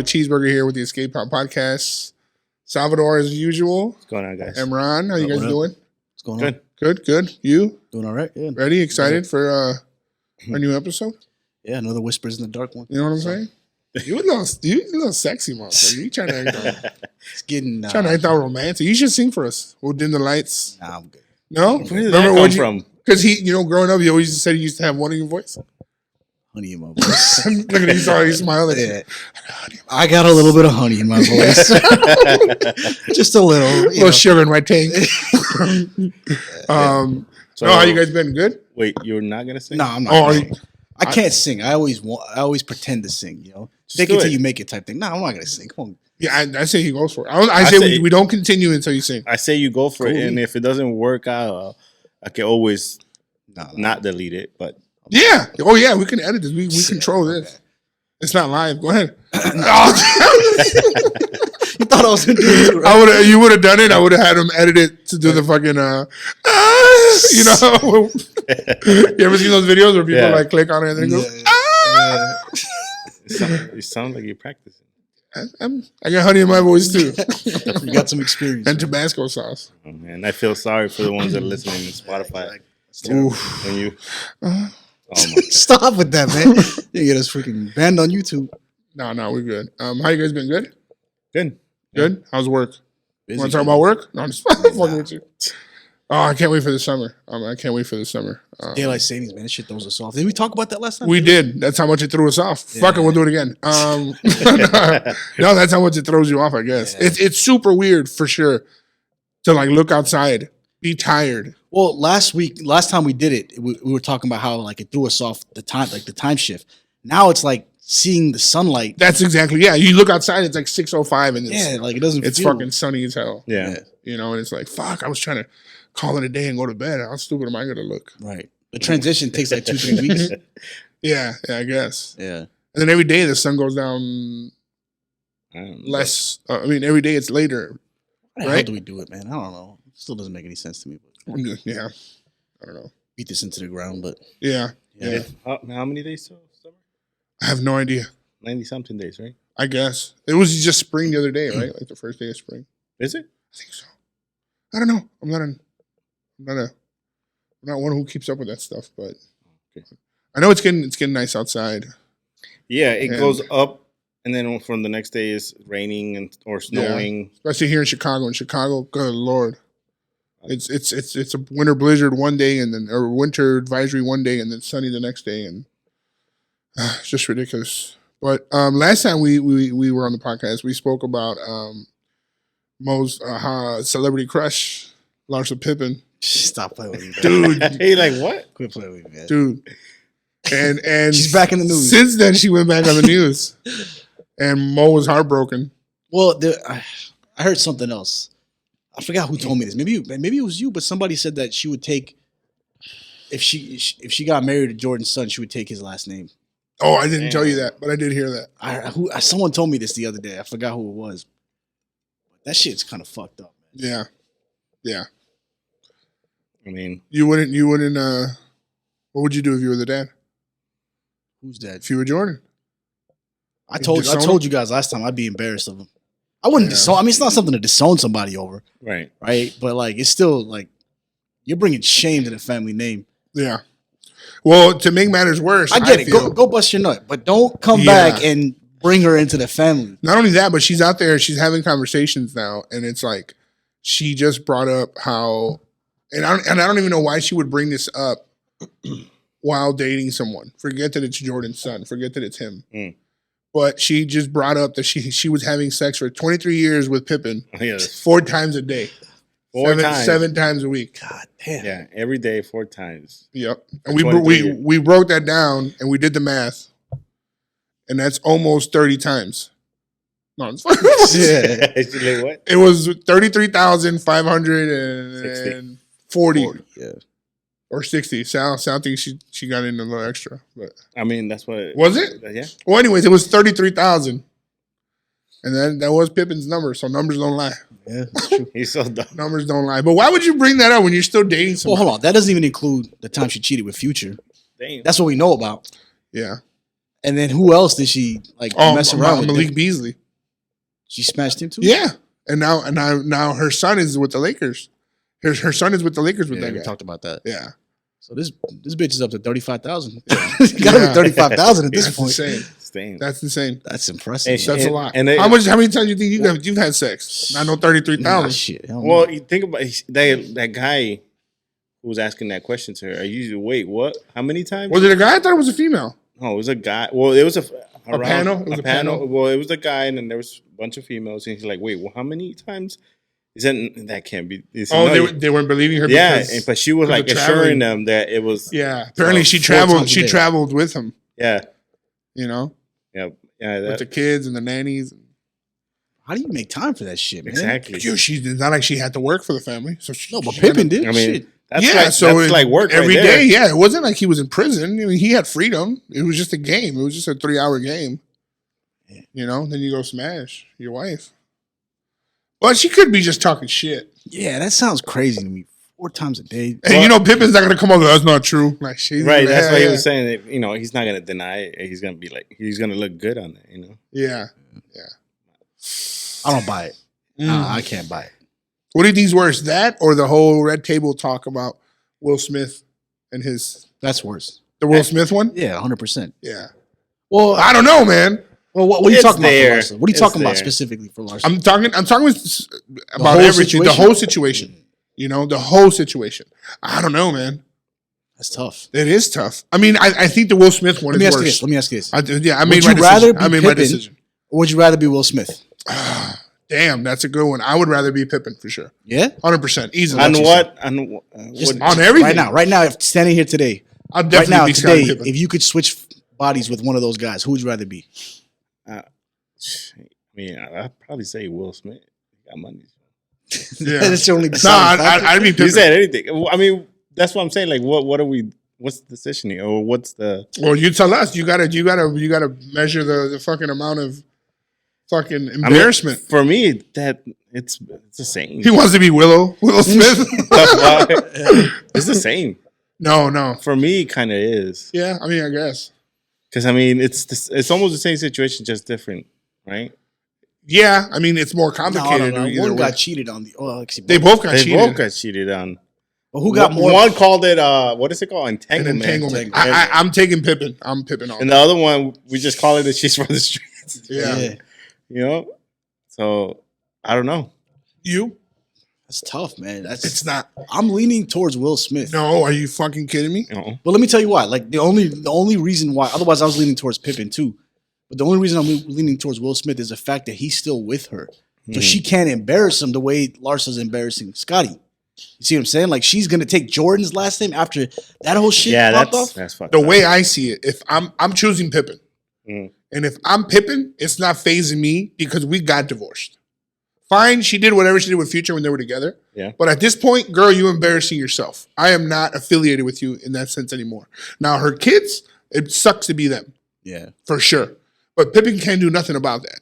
with Cheeseburger here with the Escape Pod Podcast. Salvador as usual. What's going on, guys? Emran, how you guys doing? What's going on? Good. You? Doing all right. Yeah. Ready? Excited for our new episode? Yeah, another Whispers in the Dark one. You know what I'm saying? You a little sexy, motherfucker. You trying to act all, It's getting trying to act all romantic. You should sing for us. We'll dim the lights. Nah, I'm good. No? Where did that come from? Because growing up, he always said he used to have one in your voice. Honey in my voice. Look at him, he smiled at you. Yeah. I got a little bit of honey in my voice. Just a little. A little sugar in my tank. So, how you guys been? Good? Wait, you're not gonna sing? No, I'm not. I can't sing. I always pretend to sing, you know? Fake it till you make it type thing. No, I'm not going to sing. Come on. Yeah, I say he goes for it. I say we don't continue until you sing. I say you go for it, and if it doesn't work out, I can always not delete it. But yeah. Oh, yeah, we can edit this. We control this. Okay. It's not live. Go ahead. You thought I was going to do it, right? You would have done it. I would have had him edit it to do the fucking, you ever seen those videos where people like click on it and then go, You sound like you're practicing. I got honey in my voice too. You got some experience. And Tabasco sauce. Oh, man, I feel sorry for the ones that are listening on Spotify. When you stop with that, man. You get us freaking banned on YouTube. No, we're good. How you guys been? Good. Good. How's work? Busy. Want to talk about work? No, I'm just fucking with you. Oh, I can't wait for the summer. Daylight savings, man. This shit throws us off. Did we talk about that last time? We did. That's how much it threw us off. Yeah. Fuck it, we'll do it again. No, that's how much it throws you off, I guess. Yeah. It's super weird for sure to like look outside, be tired. Well, last time we did it, we were talking about how like it threw us off the time shift. Now it's like seeing the sunlight. That's exactly, you look outside, it's like 6:05 and it's feel fucking sunny as hell. Yeah. And it's like, fuck, I was trying to call it a day and go to bed. How stupid am I going to look? Right. The transition takes like 2-3 weeks. Yeah, I guess. Yeah. And then every day the sun goes down less. Every day it's later. How do we do it, man? I don't know. It still doesn't make any sense to me. But yeah. I don't know. Beat this into the ground, but. Yeah. How many days till summer? I have no idea. 90-something days, right? I guess. It was just spring the other day, right? Like the first day of spring. Is it? I think so. I don't know. I'm not one who keeps up with that stuff, but I know it's getting nice outside. Yeah, it goes up, and then from the next day is raining or snowing. Yeah. Especially here in Chicago. In Chicago, good Lord, it's a winter blizzard one day, or winter advisory one day, and then sunny the next day, and it's just ridiculous. But last time we were on the podcast, we spoke about Mo's celebrity crush, Larsa Pippen. Stop playing with me, dude. Hey, like what? Quit playing with me, man. Dude. And she's back in the news. Since then, she went back on the news, and Mo was heartbroken. Well, I heard something else. I forgot who told me this. Maybe it was you, but somebody said that she would take if she got married to Jordan's son, she would take his last name. Oh, I didn't tell you that, but I did hear that. Someone told me this the other day. I forgot who it was. That shit's kind of fucked up, man. Yeah. I mean, you wouldn't. What would you do if you were the dad? Who's dad? If you were Jordan, I told you guys last time I'd be embarrassed of him. I wouldn't disown. I mean, it's not something to disown somebody over, right? But like, it's still like you're bringing shame to the family name. Yeah. Well, to make matters worse, I get it. Go bust your nut, but don't come back and bring her into the family. Not only that, but she's out there. She's having conversations now, and it's like she just brought up how. And I don't even know why she would bring this up while dating someone. Forget that it's Jordan's son. Forget that it's him. But she just brought up that she was having sex for 23 years with Pippen 4 times a day. 7 times a week. God damn. Yeah, every day 4 times. Yep. And we broke that down and we did the math. And that's almost 30 times. No, it's Like what? It was 33,540. 40, yeah, or 60. Sal thinks she got in a little extra, but I mean that's what was it. Yeah. Well, anyways, it was 33,000, and then that was Pippen's number. So numbers don't lie. Yeah, that's true. He's so dumb. Numbers don't lie. But why would you bring that up when you're still dating someone? Well, hold on. That doesn't even include the time she cheated with Future. Damn. That's what we know about. Yeah. And then who else did she like mess around with? Malik Beasley. She smashed him too. Yeah, and now her son is with the Lakers. Her son is with the Lakers with that we guy. talked about that. Yeah. So this bitch is up to 35,000. Yeah. Got to be 35,000 at this That's point. insane. That's insane. That's impressive. That's a lot. And how many times do you think you've had sex? I know 33,000. Shit. Well, you think about that guy who was asking that question to her. Wait, what? How many times? Was it a guy? I thought it was a female. No, it was a guy. Well, it was a panel. It was a panel. Well, it was a guy, and then there was a bunch of females. And he's like, "Wait, well, how many times?" That can't be. They weren't believing her. Yeah, but she was like assuring them that it was. Yeah, apparently she traveled. She traveled with him. Yeah, you know. Yeah, with the kids and the nannies. How do you make time for that shit, man? Exactly. She's not like she had to work for the family. So but Pippen did. I mean, shit. That's like work every right day. Yeah, it wasn't like he was in prison. I mean, he had freedom. It was just a game. It was just a 3-hour game. You know, then you go smash your wife. Well, she could be just talking shit. Yeah, that sounds crazy to me. 4 times a day. And you know, Pippen's not gonna come over. That's not true. Like she's right. That's why he was saying that. You know, he's not gonna deny it. He's gonna be like, he's gonna look good on it. You know. Yeah. I don't buy it. I can't buy it. What do you think's worse, that or the whole red table talk about Will Smith and his? That's worse. The Will Smith one? Yeah, 100%. Yeah. Well, I don't know, man. Well, what are you talking about for Larsa? What are you talking about specifically for Larsa? I'm talking about everything, the whole situation. You know, the whole situation. I don't know, man. That's tough. It is tough. I mean, I think the Will Smith one is worse. Let me ask you this. I made my decision. Or would you rather be Will Smith? Damn, that's a good one. I would rather be Pippen for sure. Yeah? 100%. Easily. On what? On everything. Right now, if standing here today, I'll definitely be today, Pippen. if you could switch bodies with one of those guys, who would you rather be? I mean, I'd probably say Will Smith. He got money. Yeah. That's the only I'd be Pippen. You said anything. I mean, that's what I'm saying. Like, what are we? What's the decision here, or what's the? Well, you tell us. You gotta measure the fucking amount of fucking embarrassment. I mean, for me, that it's the same. He wants to be Will Smith. It's the same. No. For me, it kind of is. Yeah, I mean, I guess. Because I mean, it's almost the same situation, just different, right? Yeah, I mean, it's more complicated. No. One got cheated on the. They both got cheated. They both got cheated on. Well, who got more? One called it what is it called? Entanglement. I'm taking Pippen. I'm Pippen on. And the other one, we just call it that she's from the streets. Yeah. You know? So I don't know. You? That's tough, man. It's not. I'm leaning towards Will Smith. No, are you fucking kidding me? No. But let me tell you why. Like the only reason why, otherwise I was leaning towards Pippen too. But the only reason I'm leaning towards Will Smith is the fact that he's still with her. So she can't embarrass him the way Larsa's embarrassing Scotty. You see what I'm saying? Like she's gonna take Jordan's last name after that whole shit. Yeah, popped that's off. fucked The up. way I see it, if I'm choosing Pippen, and if I'm Pippen, it's not phasing me because we got divorced. Fine, she did whatever she did with Future when they were together. Yeah. But at this point, girl, you're embarrassing yourself. I am not affiliated with you in that sense anymore. Now, her kids, it sucks to be them. Yeah. For sure. But Pippen can't do nothing about that.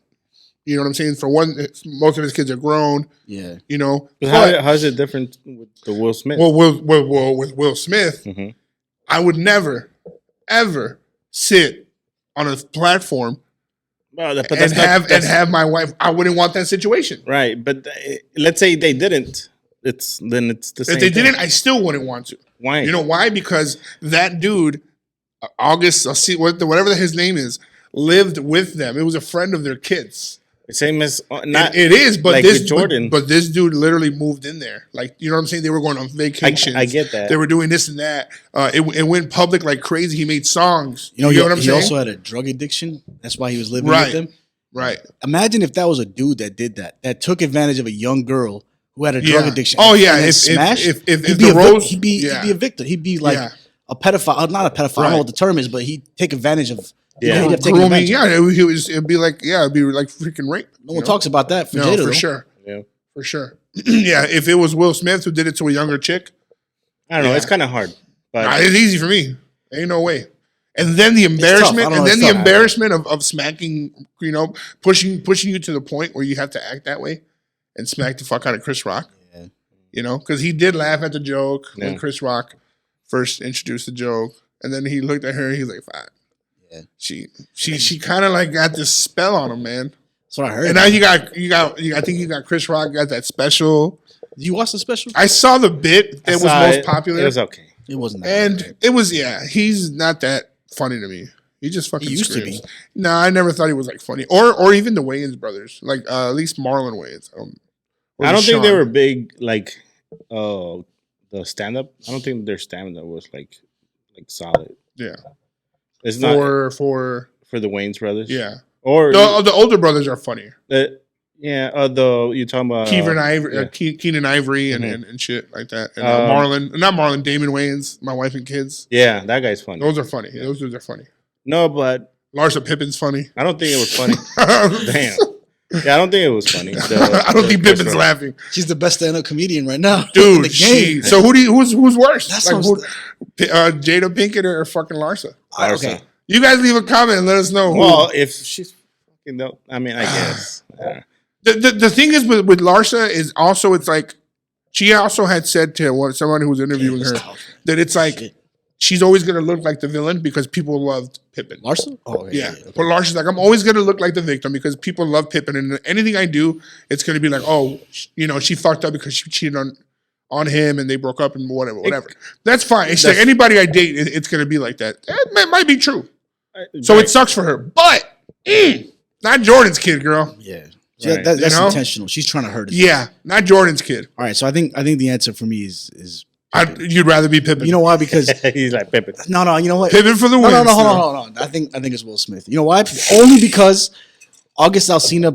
You know what I'm saying? For one, most of his kids are grown. Yeah. You know. How is it different with the Will Smith? Well, with Will Smith, I would never, ever sit on a platform and have my wife. I wouldn't want that situation. Right, but let's say they didn't. Then it's the same. If they didn't, I still wouldn't want to. Why? You know why? Because that dude, August, I'll see whatever his name is, lived with them. It was a friend of their kids. Same as not. It is, but like this with Jordan. But this dude literally moved in there. Like, you know what I'm saying? They were going on vacations. I get that. They were doing this and that. It went public like crazy. He made songs. You know what I'm saying? He also had a drug addiction. That's why he was living with them. Right. Imagine if that was a dude that did that took advantage of a young girl who had a drug addiction. Oh yeah, if the rose, he'd be a victim. He'd be like a pedophile, not a pedophile. I don't know what the term is, but he'd take advantage of. Yeah, grooming. Yeah, it'd be like freaking rape. No one talks about that for no, Jada, for sure. Yeah, for sure. Yeah, if it was Will Smith who did it to a younger chick, I don't know. It's kind of hard, but it's easy for me. Ain't no way. And then the embarrassment, of smacking, pushing you to the point where you have to act that way and smack the fuck out of Chris Rock. Yeah. Because he did laugh at the joke when Chris Rock first introduced the joke, and then he looked at her. He's like, "Fine." Yeah. She kind of like got this spell on him, man. That's what I heard. And now you got I think you got Chris Rock got that special. Did you watch the special? I saw the bit that was most popular. It was okay. It wasn't that And bad. it was, he's not that funny to me. He just fucking He used to screams. be. No, I never thought he was like funny. Or even the Wayans brothers. Like at least Marlon Wayans. I don't think they were big like the stand up. I don't think their stand up was like solid. Yeah. It's not For the Wayans brothers. yeah. Or The older brothers are funnier. you're talking about Keenan Ivory and shit like that. And not Marlon, Damon Wayans, My Wife and Kids. Yeah, that guy's funny. Those are funny. Those dudes are funny. No, but Larsa Pippen's funny. I don't think it was funny. Damn. Yeah, I don't think it was funny. I don't think Pippen's laughing. She's the best stand-up comedian right now, Dude, in the game. So who's worse? That's like what Jada Pinkett or fucking Larsa? Okay. You guys leave a comment and let us know. Well, if she's fucking dope, I mean, I guess. The thing is with Larsa is also it's like she also had said to someone who was interviewing her that it's like she's always gonna look like the villain because people loved Pippen. Larsa? Oh, Yeah. But Larsa's like, I'm always gonna look like the victim because people love Pippen, and anything I do, it's gonna be like, oh, she fucked up because she cheated on him and they broke up and whatever. That's fine. It's like anybody I date, it's gonna be like that. That might be true. So it sucks for her, but not Jordan's kid, girl. Yeah. Right. That's You know? intentional. She's trying to hurt us. Yeah, not Jordan's kid. All right, so I think the answer for me is You'd rather be Pippen. you know why? Because He's like Pippen. no, you know what? Pippen for the win. No, hold on. I think it's Will Smith. You know why? Only because August Alsina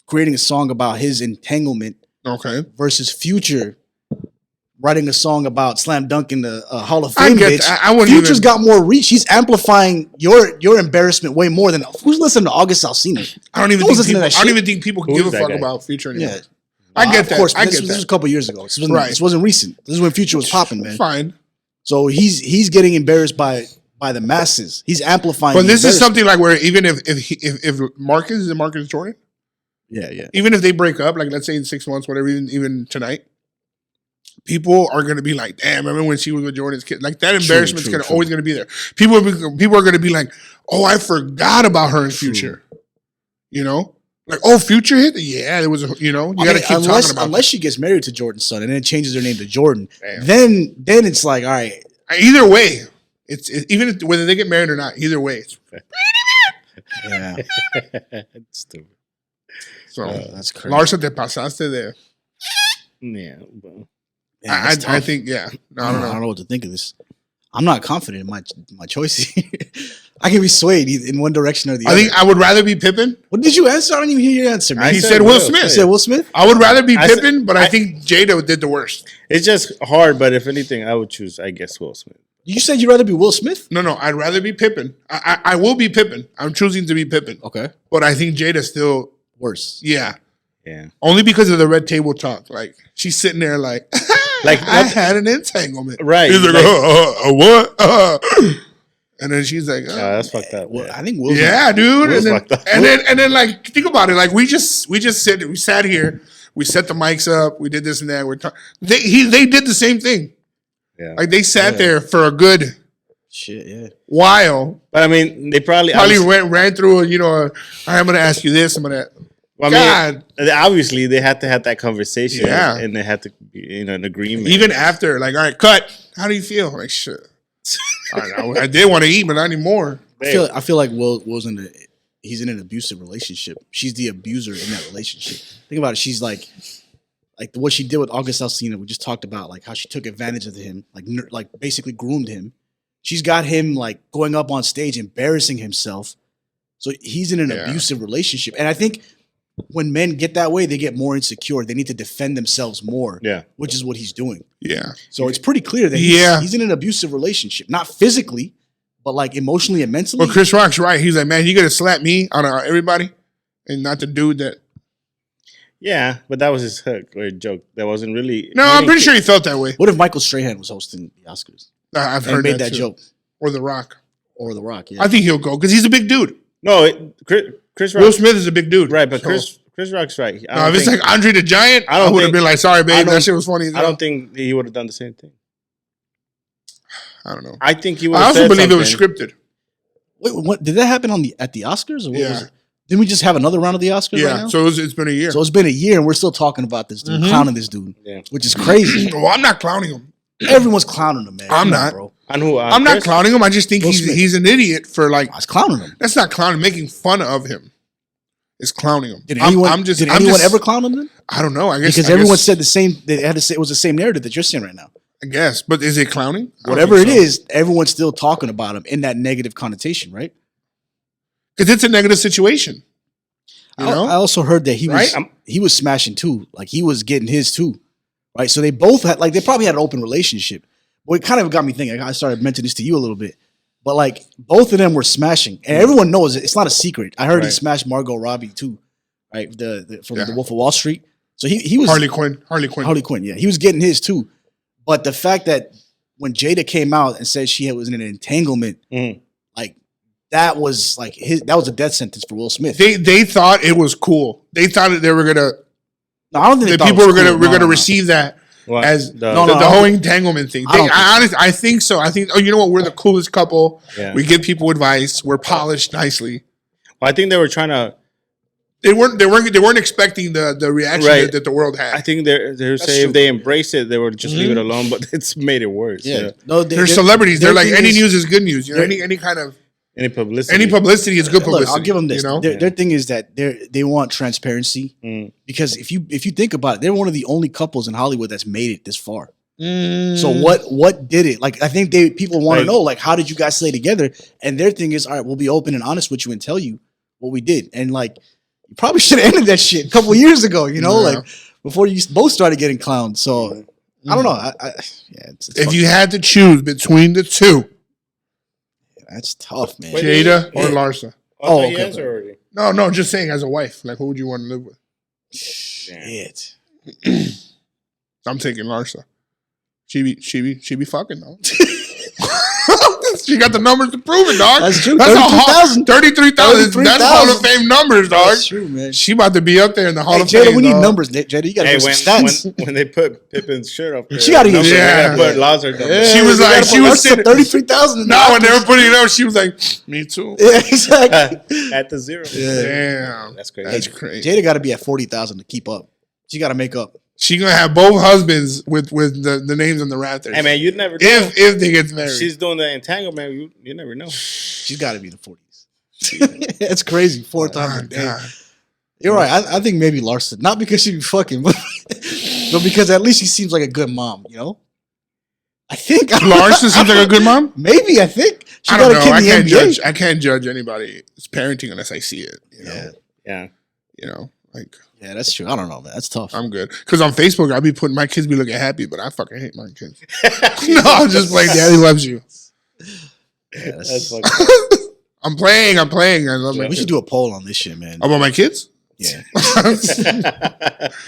creating a song about his entanglement Okay. versus Future writing a song about slam dunking the Hall of I Fame get bitch. that. I wouldn't Future's even- got more reach. He's amplifying your embarrassment way more than who's listening to August Alsina. I don't even Who's think listening to people. that I don't shit? even think people Who give a is that fuck guy? about Future anymore. Yeah, I get of that. course. I This get was that. a couple years ago. Right. This wasn't recent. This is when Future was popping, man. Fine. So he's getting embarrassed by the masses. He's amplifying. But the this is embarrassment. something like where even if Marcus Jordan, Yeah. even if they break up, like let's say in 6 months, whatever, even tonight, people are gonna be like, "Damn, remember when she was with Jordan's kid?" Like that embarrassment's true. always gonna be there. People are gonna be like, "Oh, I forgot about her in Future." You know, like, "Oh, Future hit." Yeah, there was. You gotta keep talking about. Unless she gets married to Jordan's son and then changes her name to Jordan, Damn. then it's like, all right, Either way, it's even whether they get married or not. Either way, yeah, Stupid. so that's crazy. Larsa, te pasaste there. Yeah. But Man, I that's tough. think, yeah. No, I I don't don't know. know what to think of this. I'm not confident in my choice. I can be swayed in one direction or the I other. think I would rather be Pippen. What did you answer? I don't even hear your answer, man. I He said said Will Will. Smith. You said Will Smith? I would rather be I said- Pippen, but I think Jada did the worst. it's just hard, but if anything, I would choose, I guess, Will Smith. You said you'd rather be Will Smith? No, I'd rather be Pippen. I will be Pippen. I'm choosing to be Pippen. Okay. But I think Jada still, Worse. yeah. Yeah. Only because of the red table talk. Like, she's sitting there like, Like, I had an entanglement. Right. He's like, Like- what? And then she's like, Yeah, that's fucked up. Well, Yeah. I think Will. yeah, dude. Will's And then, fucked up. and then, like, think about it. Like, we sat here, we set the mics up, we did this and that. We're talking. They did the same thing. Yeah. Like, they sat there for a good Shit, yeah. But while. I mean, they probably Ran through. I'm going to ask you this. I'm going to. well, I mean, obviously they had to have that conversation. Yeah. And they had to be an agreement. Even after, like, all right, cut. How do you feel? Like, shit. I did want to eat, but not anymore. I feel like Will's he's in an abusive relationship. She's the abuser in that relationship. Think about it. She's like what she did with August Alsina. We just talked about like how she took advantage of him, like basically groomed him. She's got him like going up on stage, embarrassing himself. So he's in an abusive relationship. And I think when men get that way, they get more insecure. They need to defend themselves more. Yeah. Which is what he's doing. Yeah. So it's pretty clear that he's in an abusive relationship. Not physically, but like emotionally and mentally. Well, Chris Rock's right. He's like, man, you gonna slap me on everybody, and not the dude that. Yeah, but that was his hook or joke. That wasn't really. No, I'm pretty sure he felt that way. What if Michael Strahan was hosting the Oscars? I've And heard made that too. joke. Or The Rock. Or The Rock, yeah. I think he'll go because he's a big dude. No, Chris Rock. Will Smith is a big dude, Right, but So- Chris Rock's right. No, if it's like Andre the Giant, I I, don't would have think- been like, sorry, I babe, don't- that shit was funny. as I hell. don't think he would have done the same thing. I don't know. I think he would I have also said believe it was something. scripted. Wait, what did that happen at the Oscars? Or what Yeah. was it? Didn't we just have another round of the Oscars right Yeah, now? so it's been a year. So it's been a year, and we're still talking about this dude, clowning this dude, which is crazy. Well, I'm not clowning him. Everyone's clowning him, man. I'm Come on, not. bro. On who? I'm not clowning him. I just think Will Smith. he's an idiot for like. I was clowning him. That's not clowning. Making fun of him is clowning him. Did anyone, ever clown him then? I don't know. I guess Because everyone said the same. They had to say it was the same narrative that you're saying right now. I guess, but is it clowning? Whatever it is, everyone's still talking about him in that negative connotation, right? Because it's a negative situation. You know? I also heard that Right? he was smashing too. Like he was getting his too. Right. So they both had they probably had an open relationship. Well, it kind of got me thinking. I started mentioning this to you a little bit. But like both of them were smashing. And everyone knows it. It's not a secret. I heard he smashed Margot Robbie too. Right. From The Wolf of Wall Street. So he was Harley Quinn, yeah. He was getting his too. But the fact that when Jada came out and said she was in an entanglement, like that was that was a death sentence for Will Smith. They thought it was cool. They thought that they were gonna. No, I don't think the people were gonna receive that as the whole entanglement thing. I think so. I think. Oh, you know what? We're the coolest couple. Yeah. We give people advice. We're polished nicely. Well, I think they were trying to. They weren't expecting the reaction that the world had. I think they're saying if they embrace it, they would just leave it alone. But it's made it worse. Yeah. No, they're celebrities. They're like any news is good news. You know, any kind of any publicity. Any publicity is good publicity. Look, I'll give them this. You know? Their thing is that they want transparency because if you think about it, they're one of the only couples in Hollywood that's made it this far. So what did it? Like I think people want to know how did you guys stay together? And their thing is, all right, we'll be open and honest with you and tell you what we did. And you probably should have ended that shit a couple of years ago, you know, before you both started getting clowned. So I don't know. It's if you had to choose between the two, that's tough, man. Jada or Larsa? Oh, he has already. No, just saying as a wife. Like, who would you want to live with? Shit. I'm taking Larsa. She be fucking though. She got the numbers to prove it, dog. That's true. That's 33,000. That's Hall of Fame numbers, dog. That's true, man. She about to be up there in the Hall of Jada, Fame. we need numbers, Jada. You got to give some stats. When they put Pippin's shirt up there, she got to get put Lazar. She was like, she was sitting 33,000. No, when they were putting it up, she was like, me too. Yeah, exactly. At the zero. Yeah. Damn, that's crazy. That's crazy. Jada got to be at 40,000 to keep up. She got to make up. She gonna have both husbands with the names on the Raptors. Hey man, you'd never know. If they get married. She's doing the entanglement. You never know. She's got to be in the 40s. That's crazy. 4 times a day. You're right. I think maybe Larsa, not because she be fucking, but because at least she seems like a good mom. You know. I think Larsa seems like a good mom. Maybe I think she I don't got know. a kid in the NBA. I can't judge anybody's parenting unless I see it. You know? Yeah. You know, like. Yeah, that's true. I don't know, man. That's tough. I'm good. Because on Facebook, I'll be putting my kids be looking happy, but I fucking hate my kids. No, I'm just playing. Daddy loves you. Yeah, that's I'm playing. I love my We kids. should do a poll on this shit, man. About my kids? Yeah.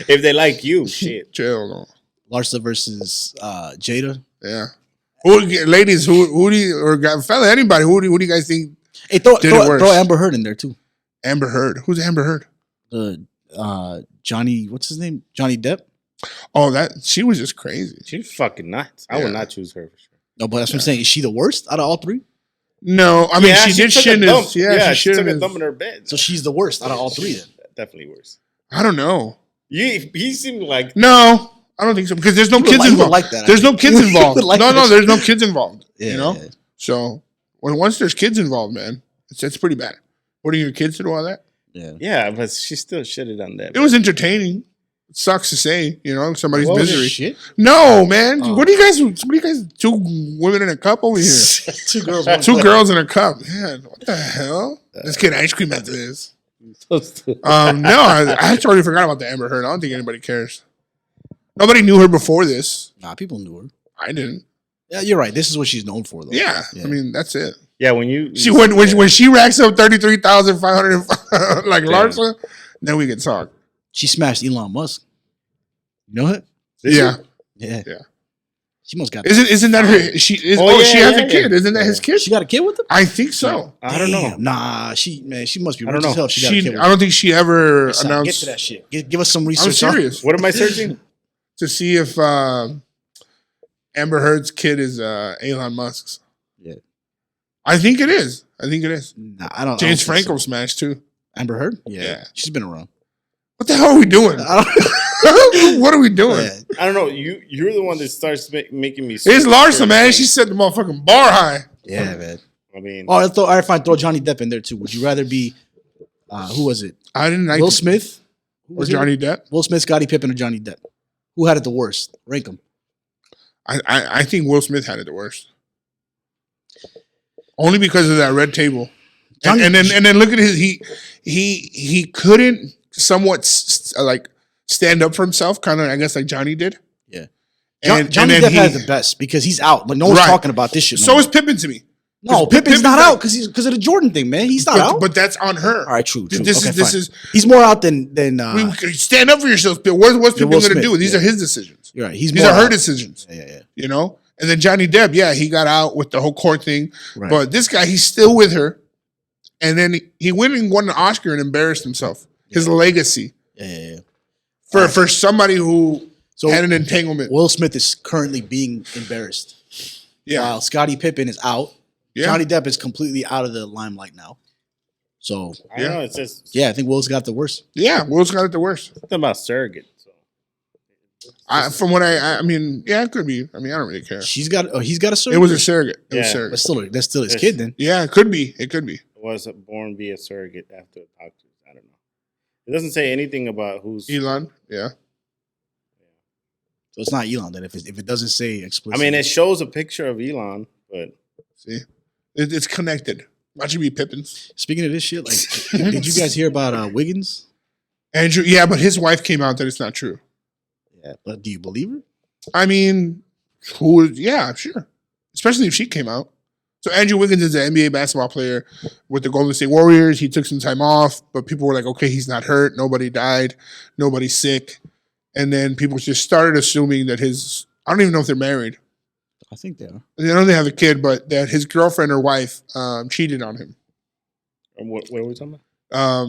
If they like you, shit. Chill. No. Larsa versus Jada. Yeah. Ladies, who do you, or fella, anybody, who do you guys think Hey, throw Amber Heard in there, too. Amber Heard. Who's Amber Heard? Johnny, what's his name? Johnny Depp. Oh, she was just crazy. She's fucking nuts. I would not choose her for sure. No, but that's what I'm saying. Is she the worst out of all three? No, I mean she did shit in his. Yeah, she took a thumb in her bed. So she's the worst out of all three. Then definitely worse. I don't know. He seemed like no. I don't think so because there's no kids involved. Like that, there's no kids involved. No, there's no kids involved. Yeah, you know. Yeah. So once there's kids involved, man, it's pretty bad. What are your kids to do all that? Yeah, but she still shitted on that. It was entertaining. It sucks to say, you know, somebody's misery. Shit? No, man. What do you guys? 2 women in a cup over here. 2 girls. 2 girls in a cup. Man, what the hell? Let's get ice cream after this. No, I totally forgot about the Amber Heard. I don't think anybody cares. Nobody knew her before this. Nah, people knew her. I didn't. Yeah, you're right. This is what she's known for, though. Yeah. I mean, that's it. Yeah, when she racks up 33,500 like Larsa, then we can talk. She smashed Elon Musk. You know it? Yeah. She must got. Isn't that her? She has a kid. Isn't that his kid? She got a kid with him? I think so. I don't know. Nah, she must be rich as hell. She got a kid with him. I don't think she ever announced. Get to that shit. Give us some research. I'm serious. What am I searching? To see if Amber Heard's kid is Elon Musk's. Yeah. I think it is. I think it is. Nah, I don't. James I don't think Franco so. smashed too. Amber Heard. Yeah. Yeah. She's been around. What the hell are we doing? What are we doing? Yeah. I don't know. You're the one that starts making me. It's Larsa, man. She set the motherfucking bar high. Yeah, man. I mean, Oh, all right, fine. Throw Johnny Depp in there too. Would you rather be? Who was it? I didn't like Will Smith or Johnny Depp. Will Smith, Scottie Pippen, or Johnny Depp? Who had it the worst? Rank them. I think Will Smith had it the worst. Only because of that red table. And then look at his he couldn't somewhat like stand up for himself, kind of I guess like Johnny did. Yeah. And Johnny then Depp has the best because he's out. Like no one's Right. talking about this shit. So is Pippen to me. No, Pippen's not out because of the Jordan thing, man. He's not out. But that's on her. All right, true. This Okay, is he's more out than stand up for yourself. Bill. What's Pippen Will going to Smith, do? These yeah. are his decisions. You're right. These more are her out. decisions. Yeah. You know. And then Johnny Depp, yeah, he got out with the whole court thing. Right. But this guy, he's still with her. And then he went and won an Oscar and embarrassed himself. His legacy. Yeah. For somebody who had an entanglement. Will Smith is currently being embarrassed. Yeah. While Scottie Pippen is out. Yeah. Johnny Depp is completely out of the limelight now. So I don't know. It's just I think Will's got the worst. Yeah, Will's got it the worst. something about surrogate. So. From what I mean, yeah, it could be. I mean, I don't really care. He's got he's got a surrogate. It was a surrogate. It was Yeah. But surrogate. still, that's still his kid then. Yeah, it could be. It could be. Was born via surrogate after doctors. I don't know. It doesn't say anything about who's. Elon. Yeah. So it's not Elon then if it doesn't say I explicitly. mean, it shows a picture of Elon, but See, it's connected. Watch it be Pippins. Speaking of this shit, like, did you guys hear about Wiggins? Andrew. Yeah, but his wife came out that it's not true. Yeah, but do you believe her? I mean, who? Yeah, sure. Especially if she came out. So Andrew Wiggins is an NBA basketball player with the Golden State Warriors. He took some time off, but people were like, okay, he's not hurt. Nobody died. Nobody's sick. And then people just started assuming that I don't even know if they're married. I think they are. I know they have a kid, but that his girlfriend or wife cheated on him. what are we talking about?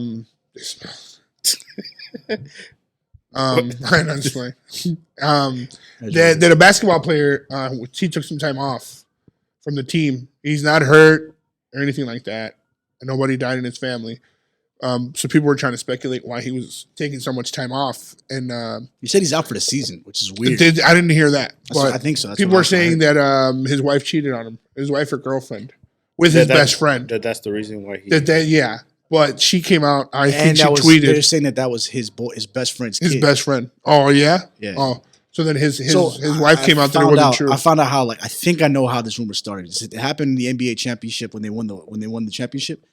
I'm just playing. That a basketball player, he took some time off from the team. He's not hurt or anything like that, and nobody died in his family. So people were trying to speculate why he was taking so much time off. And You said he's out for the season, which is weird. I didn't hear that. But I think so. That's people what were I saying heard. that his wife cheated on him, his wife or girlfriend, with his best friend. That's the reason why he. Yeah. But she came out. I think And she they're tweeted saying that was his best friend's his kid. best friend. Oh yeah. Yeah. Oh, so then his So wife came out that it wasn't true. I found out how I think I know how this rumor started. It happened in the NBA championship when they won the championship.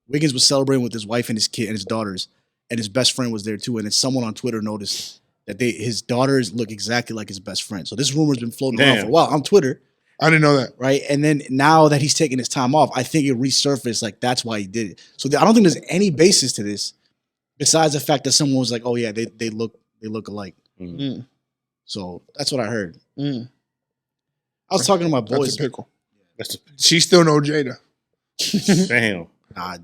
Wiggins was celebrating with his wife and his kid and his daughters, and his best friend was there too. And then someone on Twitter noticed that his daughters look exactly like his best friend. So this rumor's been floating around for a while on Twitter. I didn't know that. Right. And then now that he's taking his time off, I think it resurfaced like that's why he did it. So I don't think there's any basis to this besides the fact that someone was like, oh yeah, they look alike. Mm. So that's what I heard. Mm. I was talking to my That's boys. a pickle. That's She still know Jada. damn. Nah, I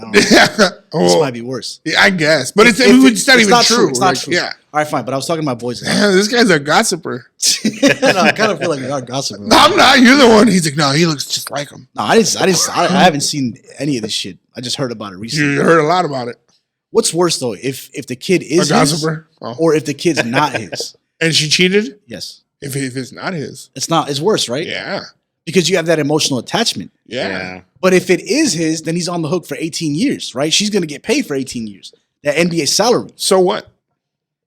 don't know. This Oh, might be worse. yeah, I guess, but it's If not even true. It's not Like, true. Yeah, All right, fine. But I was talking to my boys. this guy's a gossiper. No, I kind of feel like we are gossiping. No, I'm not. You're the one. He's like, no, he looks just like him. No, I haven't seen any of this shit. I just heard about it recently. You heard a lot about it. What's worse though, if the kid A is his, gossiper. Oh. or if the kid's not his? And she cheated. Yes, If it's not his, it's not. It's worse, right? yeah, Because you have that emotional attachment. yeah. But if it is his, then he's on the hook for 18 years, right? She's going to get paid for 18 years. That NBA salary. So what?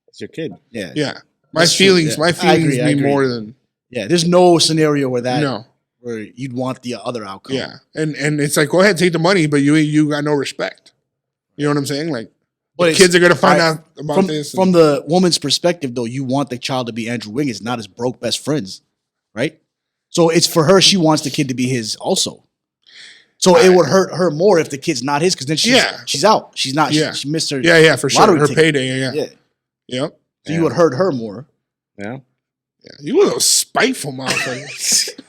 It's your kid. Yeah. Yeah, my That's true, feelings. yeah. My I feelings agree. mean more than Yeah. There's no scenario where no. where you'd want the other outcome. Yeah, and it's like, go ahead, take the money, but you got no respect. You know what I'm saying? Like, But kids are gonna find right, out about this. From the woman's perspective, though, you want the child to be Andrew Wiggins, not his broke best friends, right? So it's for her. She wants the kid to be his also. So it would hurt her more if the kid's not his, because then she's out. She's not. Yeah. She missed her. yeah, for sure. lottery Her ticket. payday. Yeah. Yeah. Yep. So you would hurt her more. Yeah. Yeah. You were a spiteful motherfucker.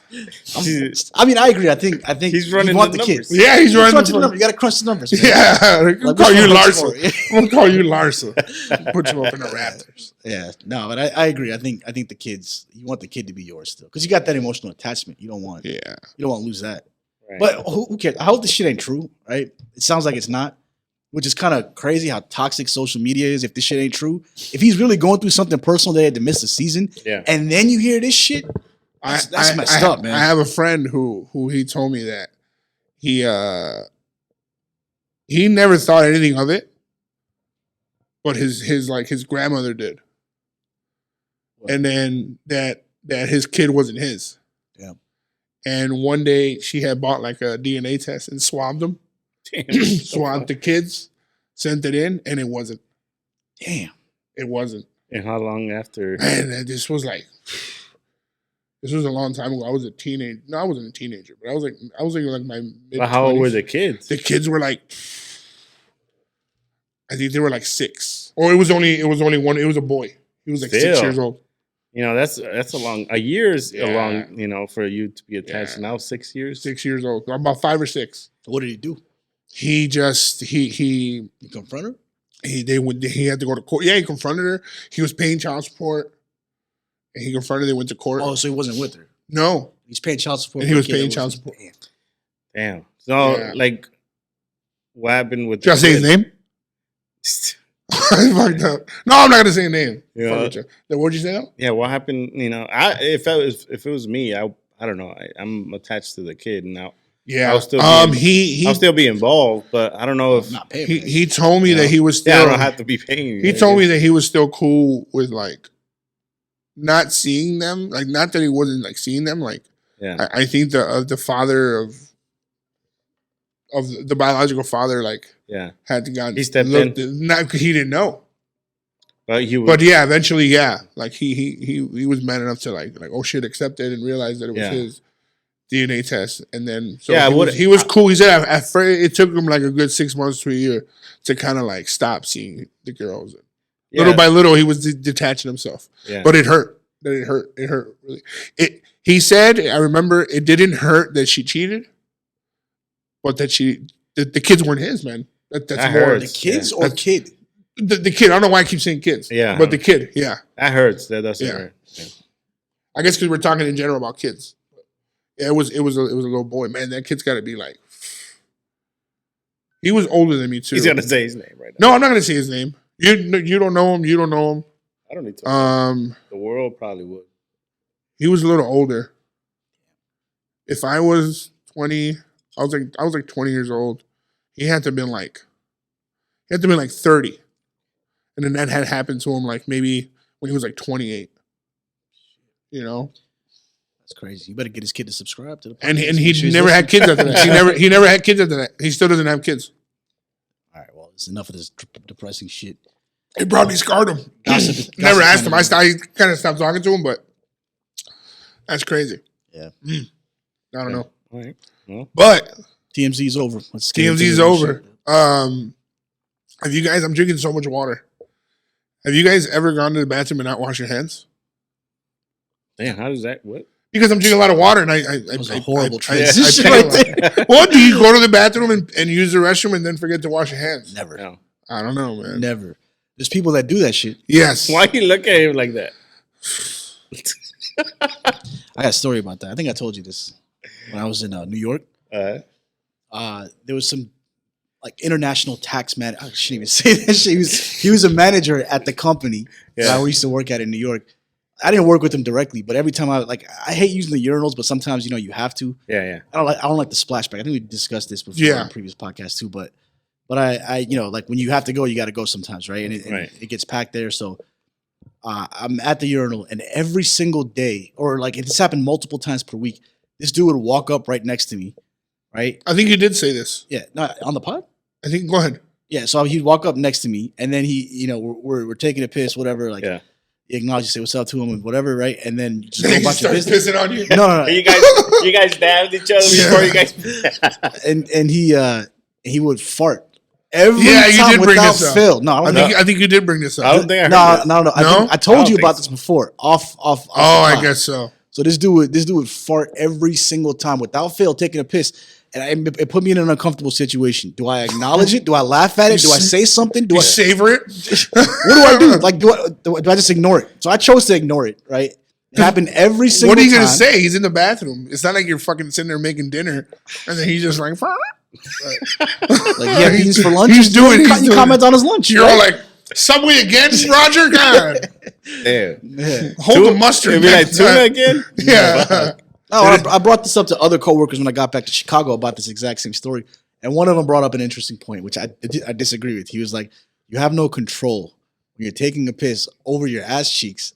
I mean, I agree. I think He's you running want the the kids. numbers. Yeah, he's running Crunch the the number. You got to crunch the numbers. Man. Yeah, I'm Like, gonna call which you one hurts Larsa. more? I'm gonna call you Larsa. Put you up in the Raptors. Yeah, no, but I agree. I think the kids. You want the kid to be yours still, because you got that emotional attachment. You don't want. Yeah. You don't want to lose that. Right. Right. But who cares? I hope this shit ain't true, right? It sounds like it's not, which is kind of crazy how toxic social media is. If this shit ain't true, if he's really going through something personal, they had to miss a season, and then you hear this shit, that's messed up, man. I have a friend who he told me that he never thought anything of it, but his grandmother did, and then that his kid wasn't his. Yeah. And one day she had bought like a DNA test and swabbed them, swabbed the kids, sent it in, and it wasn't. Damn. It wasn't. And how long after? Man, this was a long time ago. I was a teenager. No, I wasn't a teenager, but I was like my mid-20s. But how old were the kids? The kids were like, I think they were like 6. Or it was only one. It was a boy. He was like 6 years old. You know, that's a year is a long, you know, for you to be attached. Now 6 years. 6 years old. About 5 or 6. What did he do? He just he confronted her? He had to go to court. Yeah, he confronted her. He was paying child support. And he confronted her. They went to court. Oh, so he wasn't with her. No. He's paying child support. And he was paying child support. Damn. So like what happened with Should I say his name? I fucked up. No, I'm not gonna say a name. Yeah. What'd you say though? Yeah, what happened? You know, if it was me, I don't know. I'm attached to the kid now. Yeah, I'll still be involved, but I don't know if not paying. He told me that he was still. Yeah, I don't have to be paying. He told me that he was still cool with like not seeing them. Like not that he wasn't like seeing them. Like I think the father of the biological father like had to go. He stepped in. Not he didn't know. But yeah, eventually, like he was man enough to like oh shit, accept it and realize that it was his DNA test, and then he was cool. He said at first it took him like a good 6 months to a year to kind of like stop seeing the girls. Little by little, he was detaching himself. Yeah. But it hurt. It hurt really. He said, I remember it didn't hurt that she cheated, but that the kids weren't his, man. That's that more hurts. The kids or kid. The kid. I don't know why I keep saying kids. Yeah, but the kid. Yeah, that hurts. That doesn't hurt. Yeah. I guess because we're talking in general about kids. Yeah, it was a little boy. Man, that kid's got to be like. He was older than me too. He's gonna say his name right now. No, I'm not gonna say his name. You don't know him. You don't know him. I don't need to. The world probably would. He was a little older. If I was 20, I was like 20 years old. He had to have been like 30. And then that had happened to him like maybe when he was like 28. You know? That's crazy. You better get his kid to subscribe to the podcast. And he never had kids after that. He never had kids after that. He still doesn't have kids. All right, well, it's enough of this depressing shit. It probably scarred him. Never asked him. I kind of stopped talking to him, but that's crazy. Yeah. I don't know. All right. Well. But TMZ is over. TMZ is over. Have you guys? I'm drinking so much water. Have you guys ever gone to the bathroom and not wash your hands? Damn, how does that? What? Because I'm drinking a lot of water, and it was a horrible transition. What do you go to the bathroom and use the restroom and then forget to wash your hands? Never. No. I don't know, man. Never. There's people that do that shit. Yes. Why you look at him like that? I got a story about that. I think I told you this when I was in New York. There was some like international tax man. I shouldn't even say that shit. He was a manager at the company that I used to work at in New York. I didn't work with him directly, but every time I hate using the urinals, but sometimes you have to. Yeah. I don't like the splashback. I think we discussed this before in previous podcasts too, but I like when you have to go, you got to go sometimes, right? And it gets packed there, so I'm at the urinal, and every single day, or like it's happened multiple times per week, this dude would walk up right next to me, right? I think you did say this. Yeah, not on the pod. I think go ahead. Yeah, so he'd walk up next to me, and then we're taking a piss, whatever, like. Yeah. You acknowledge, you say what's up to him and whatever, right? And then you just go about your business. Pissing on you? No. You guys dabbed each other before you guys. and he would fart every you time did bring without this up. fail. No, I think you did bring this up. I don't think I heard No. I told you about this before. Off. I guess so. So this dude would fart every single time without fail, taking a piss. And it put me in an uncomfortable situation. Do I acknowledge it? Do I laugh at it? Do I say something? Do I savor it? What do I do? Like, do I just ignore it? So I chose to ignore it, right? It happened every single time. What are you going to say? He's in the bathroom. It's not like you're fucking sitting there making dinner and then he's just like, like he had beans for lunch. He's doing. You comment on his lunch. You're all like, Subway again, Roger? God. Yeah. Hold the mustard. It'd be like tuna again? Yeah. No, I brought this up to other coworkers when I got back to Chicago about this exact same story. And one of them brought up an interesting point, which I disagree with. He was like, you have no control when you're taking a piss over your ass cheeks.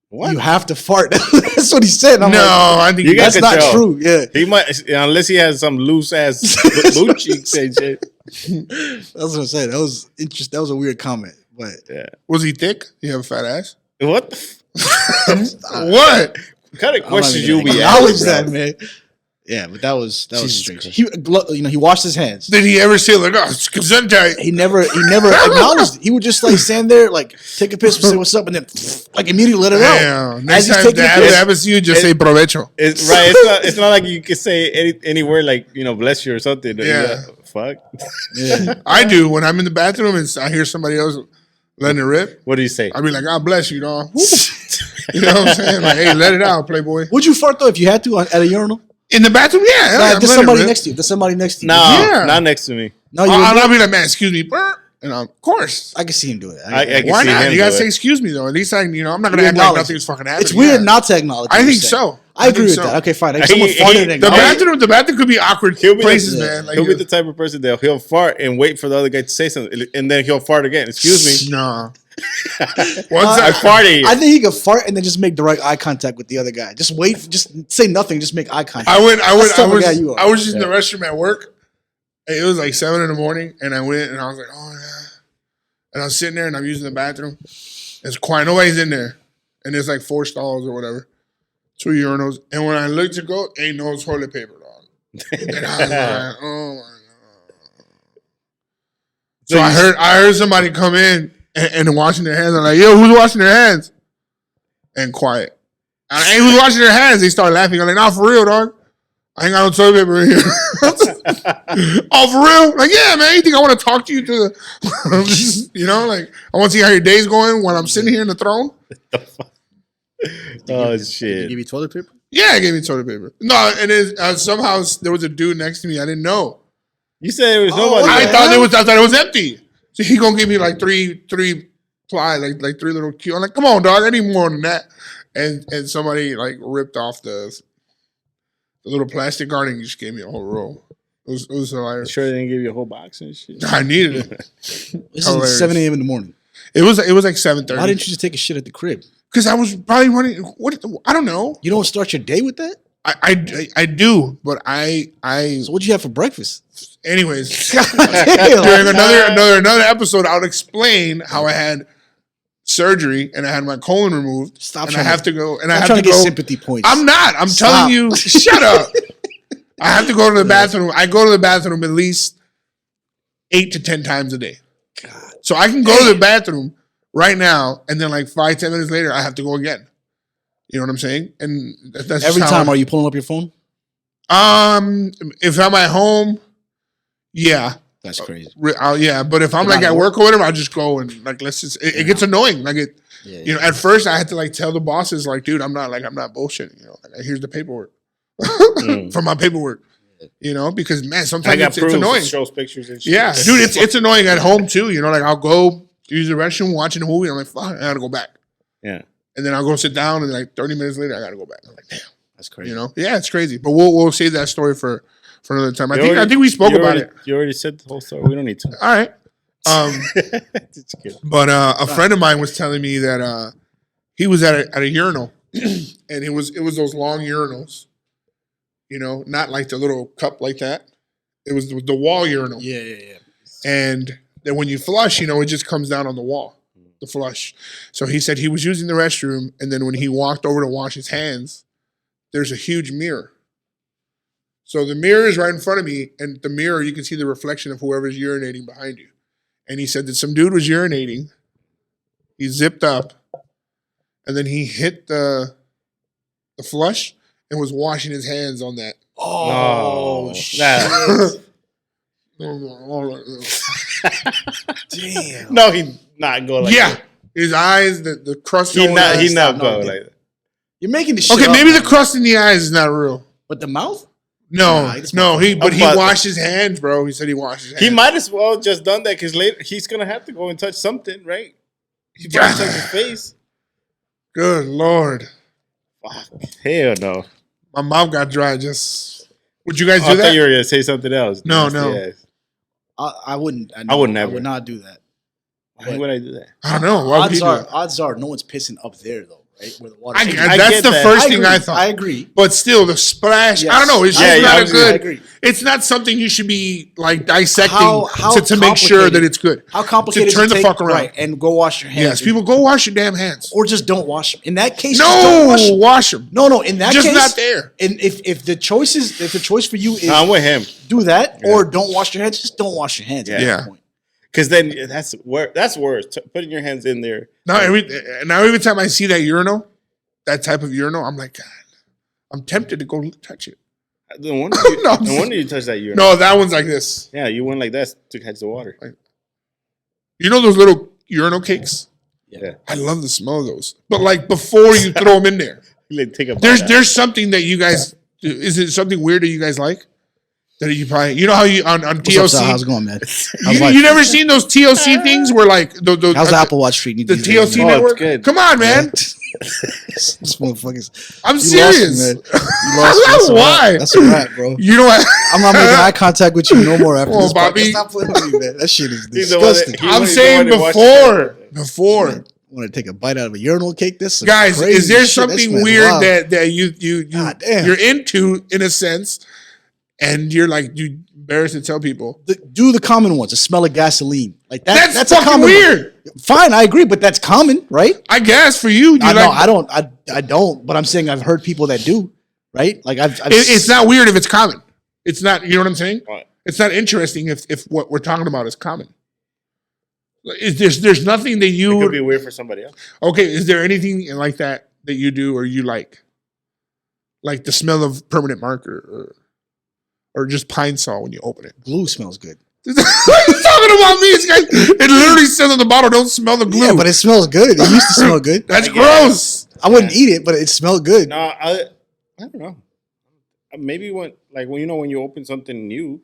What? You have to fart. That's what he said. No, I think that's not true. Yeah, he might, unless he has some loose ass boot cheeks and shit. That's what I'm saying. That was interesting. That was a weird comment, but yeah. Was he thick? You have a fat ass? What? What? What kind of questions you be acknowledge that, man? Yeah, but that was strange. He washed his hands. Did he ever say like, "Oh, it's gesundheit"? He never acknowledged it. He would just like stand there, like take a piss, say what's up, and then like immediately let it out. Next time that happens to you, just say provecho. It's right. It's not like you can say any word like bless you or something. Yeah. Fuck. Yeah. I do when I'm in the bathroom and I hear somebody else letting it rip. What do you say? I'd be like, "God bless you, dog." You know what I'm saying? Like, hey, let it out, playboy. Would you fart though if you had to at a urinal? In the bathroom, yeah. Nah, there's somebody next to you. There's somebody next to you. No, not next to me. No, I'll be like, man, excuse me, and of course, I can see him do it. Why not? You gotta say excuse me though. At least I'm not gonna act like nothing's fucking happening. It's weird not to acknowledge. I think so. I agree with that. Okay, fine. Someone farted. The bathroom could be awkward places, man. He'll be the type of person that he'll fart and wait for the other guy to say something, and then he'll fart again. Excuse me. Nah. I farted. I think he could fart and then just make direct eye contact with the other guy. Just wait. Just say nothing. Just make eye contact. I was just in the restroom at work. It was like 7 a.m, and I went and I was like, oh yeah. And I was sitting there and I'm using the bathroom. It's quiet. Nobody's in there, and there's like 4 stalls or whatever, 2 urinals. And when I looked to go, ain't no toilet paper, dog. And I was like, oh my god. So I heard somebody come in. And washing their hands. I'm like, yo, who's washing their hands? And quiet. And hey, who's washing their hands? They start laughing. I'm like, nah, for real, dog. I ain't got no toilet paper in here. Oh, for real? Like, yeah, man. You think I want to talk to you to the, like, I want to see how your day's going while I'm sitting here in the throne? Oh, shit. Did he give you toilet paper? Yeah, I gave me toilet paper. No, and somehow there was a dude next to me. I didn't know. You said there was nobody. I thought it was empty. So he gonna give me like three ply, like 3 little cubes. I'm like, come on, dog, I need more than that. And somebody like ripped off the little plastic guard and just gave me a whole roll. It was hilarious. Sure, they didn't give you a whole box and shit. I needed it. This is 7 a.m. in the morning. It was like 7:30. Why didn't you just take a shit at the crib? Because I was probably running. What? I don't know. You don't start your day with that? I do, but I. So what'd you have for breakfast? Anyways, during another episode, I'll explain how I had surgery and I had my colon removed. Stop. And I have to go. And I I'm have trying to get go. Sympathy points. I'm not. I'm telling you. Shut up. I have to go to the bathroom. I go to the bathroom at least 8 to 10 times a day. God. So I can go to the bathroom right now, and then like 5-10 minutes later, I have to go again. You know what I'm saying? And that's every time. Are you pulling up your phone? If I'm at home, yeah. That's crazy. Yeah, but if I'm like at work or whatever, I'll just go and like let's just. It gets annoying. Like it, at first I had to like tell the bosses like, dude, I'm not bullshitting. Like, here's the paperwork for my paperwork. Because man, sometimes it's annoying. Shows pictures and shit. Yeah, dude, it's annoying at home too. Like I'll go use the restroom, watching a movie, and I'm like, fuck, I gotta go back. Yeah. And then I'll go sit down, and like 30 minutes later, I gotta go back. I'm like, damn, that's crazy. Yeah, it's crazy. But we'll save that story for another time. I think we spoke about it. You already said the whole story. We don't need to. All right. But a friend of mine was telling me that he was at a urinal, and it was those long urinals. Not like the little cup like that. It was the wall urinal. Yeah. And then when you flush, it just comes down on the wall. The flush. So he said he was using the restroom, and then when he walked over to wash his hands, there's a huge mirror. So the mirror is right in front of me, and the mirror, you can see the reflection of whoever's urinating behind you. And he said that some dude was urinating. He zipped up, and then he hit the flush and was washing his hands on that. Oh shit. Damn. No, he not go like that. His eyes, the crust. He not go like that. You're making the shit Okay, up, maybe man. the crust in the eyes is not real. But the mouth? No, it's no. He But- washed his hands, bro. He said he washed his hands. He might as well just done that because later he's gonna have to go and touch something, right? He probably touch his face. Good Lord. Fuck. Hell no. My mouth got dry. Just would you guys do I thought that? you were gonna say something else. No, Nasty no. ass. I wouldn't. I would never. I would not do that. Why would I do that? I don't know. Why would he do it? Odds are no one's pissing up there though, right? Where the water. I I that's get the that. first I thing agree. I thought. I agree. But still, the splash. Yes. I don't know. It's Yeah, just yeah, not I a agree, good. I agree. It's not something you should be like dissecting How to make sure complicated- that it's good. How complicated? To turn is it the take- fuck around. right, and go wash your hands. Yes, people go wash your damn hands. or just don't wash them. In that case, just don't wash No, them. wash them. No. In that Just case, not there. And if the choice for you is No, I'm with him do that or don't wash your hands, just don't wash your hands. At Yeah. that point. because then that's worse. Putting your hands in there. Now every time I see that urinal, that type of urinal, I'm like, God, I'm tempted to go touch it. No wonder you, No, no wonder you touch that urinal. No, that one's like this. Yeah, you went like that to catch the water. You know those little urinal cakes? Yeah. I love the smell of those. But like before you throw them in there, Like, take a bite out. there's something that you guys do. Is it something weird that you guys like? That you probably know how you on What's up, Sal? How's it TLC. going, man? You never seen those TLC things where like those How's the Apple Watch treating you? the these days, TLC man? Oh, it's network? good. Come on, man. This motherfuckers. I'm You serious. lost me, man. You lost me. That's a Why? wrap. That's a wrap, bro. You know what? I'm not making eye contact with you no more after Well, this Bobby- podcast. Stop playing with me, man. That shit is He's the one that- disgusting. he- I'm He's the saying one that watched before. Want to take a bite out of a urinal cake? This Guys, crazy is there shit. That something smells weird wild. that you God damn. you're into in a sense, and you're like you embarrassed to tell people? Do the common ones? The smell of gasoline, like that. That's a fucking common weird. One. Fine, I agree, but that's common, right? I guess for you, I like, know I don't, but I'm saying I've heard people that do, right? Like it's not weird if it's common. It's not. You know what I'm saying? Right. It's not interesting if what we're talking about is common. There's nothing that It you could be weird for somebody else. okay. Is there anything like that you do or you like the smell of permanent marker or just pine sol when you open it? glue smells good. What are you talking about me? It literally says on the bottle, "Don't smell the glue." Yeah, but it smells good. It used to smell good. That's I guess. gross. I wouldn't eat it, but it smelled good. No, I don't know. Maybe when you open something new.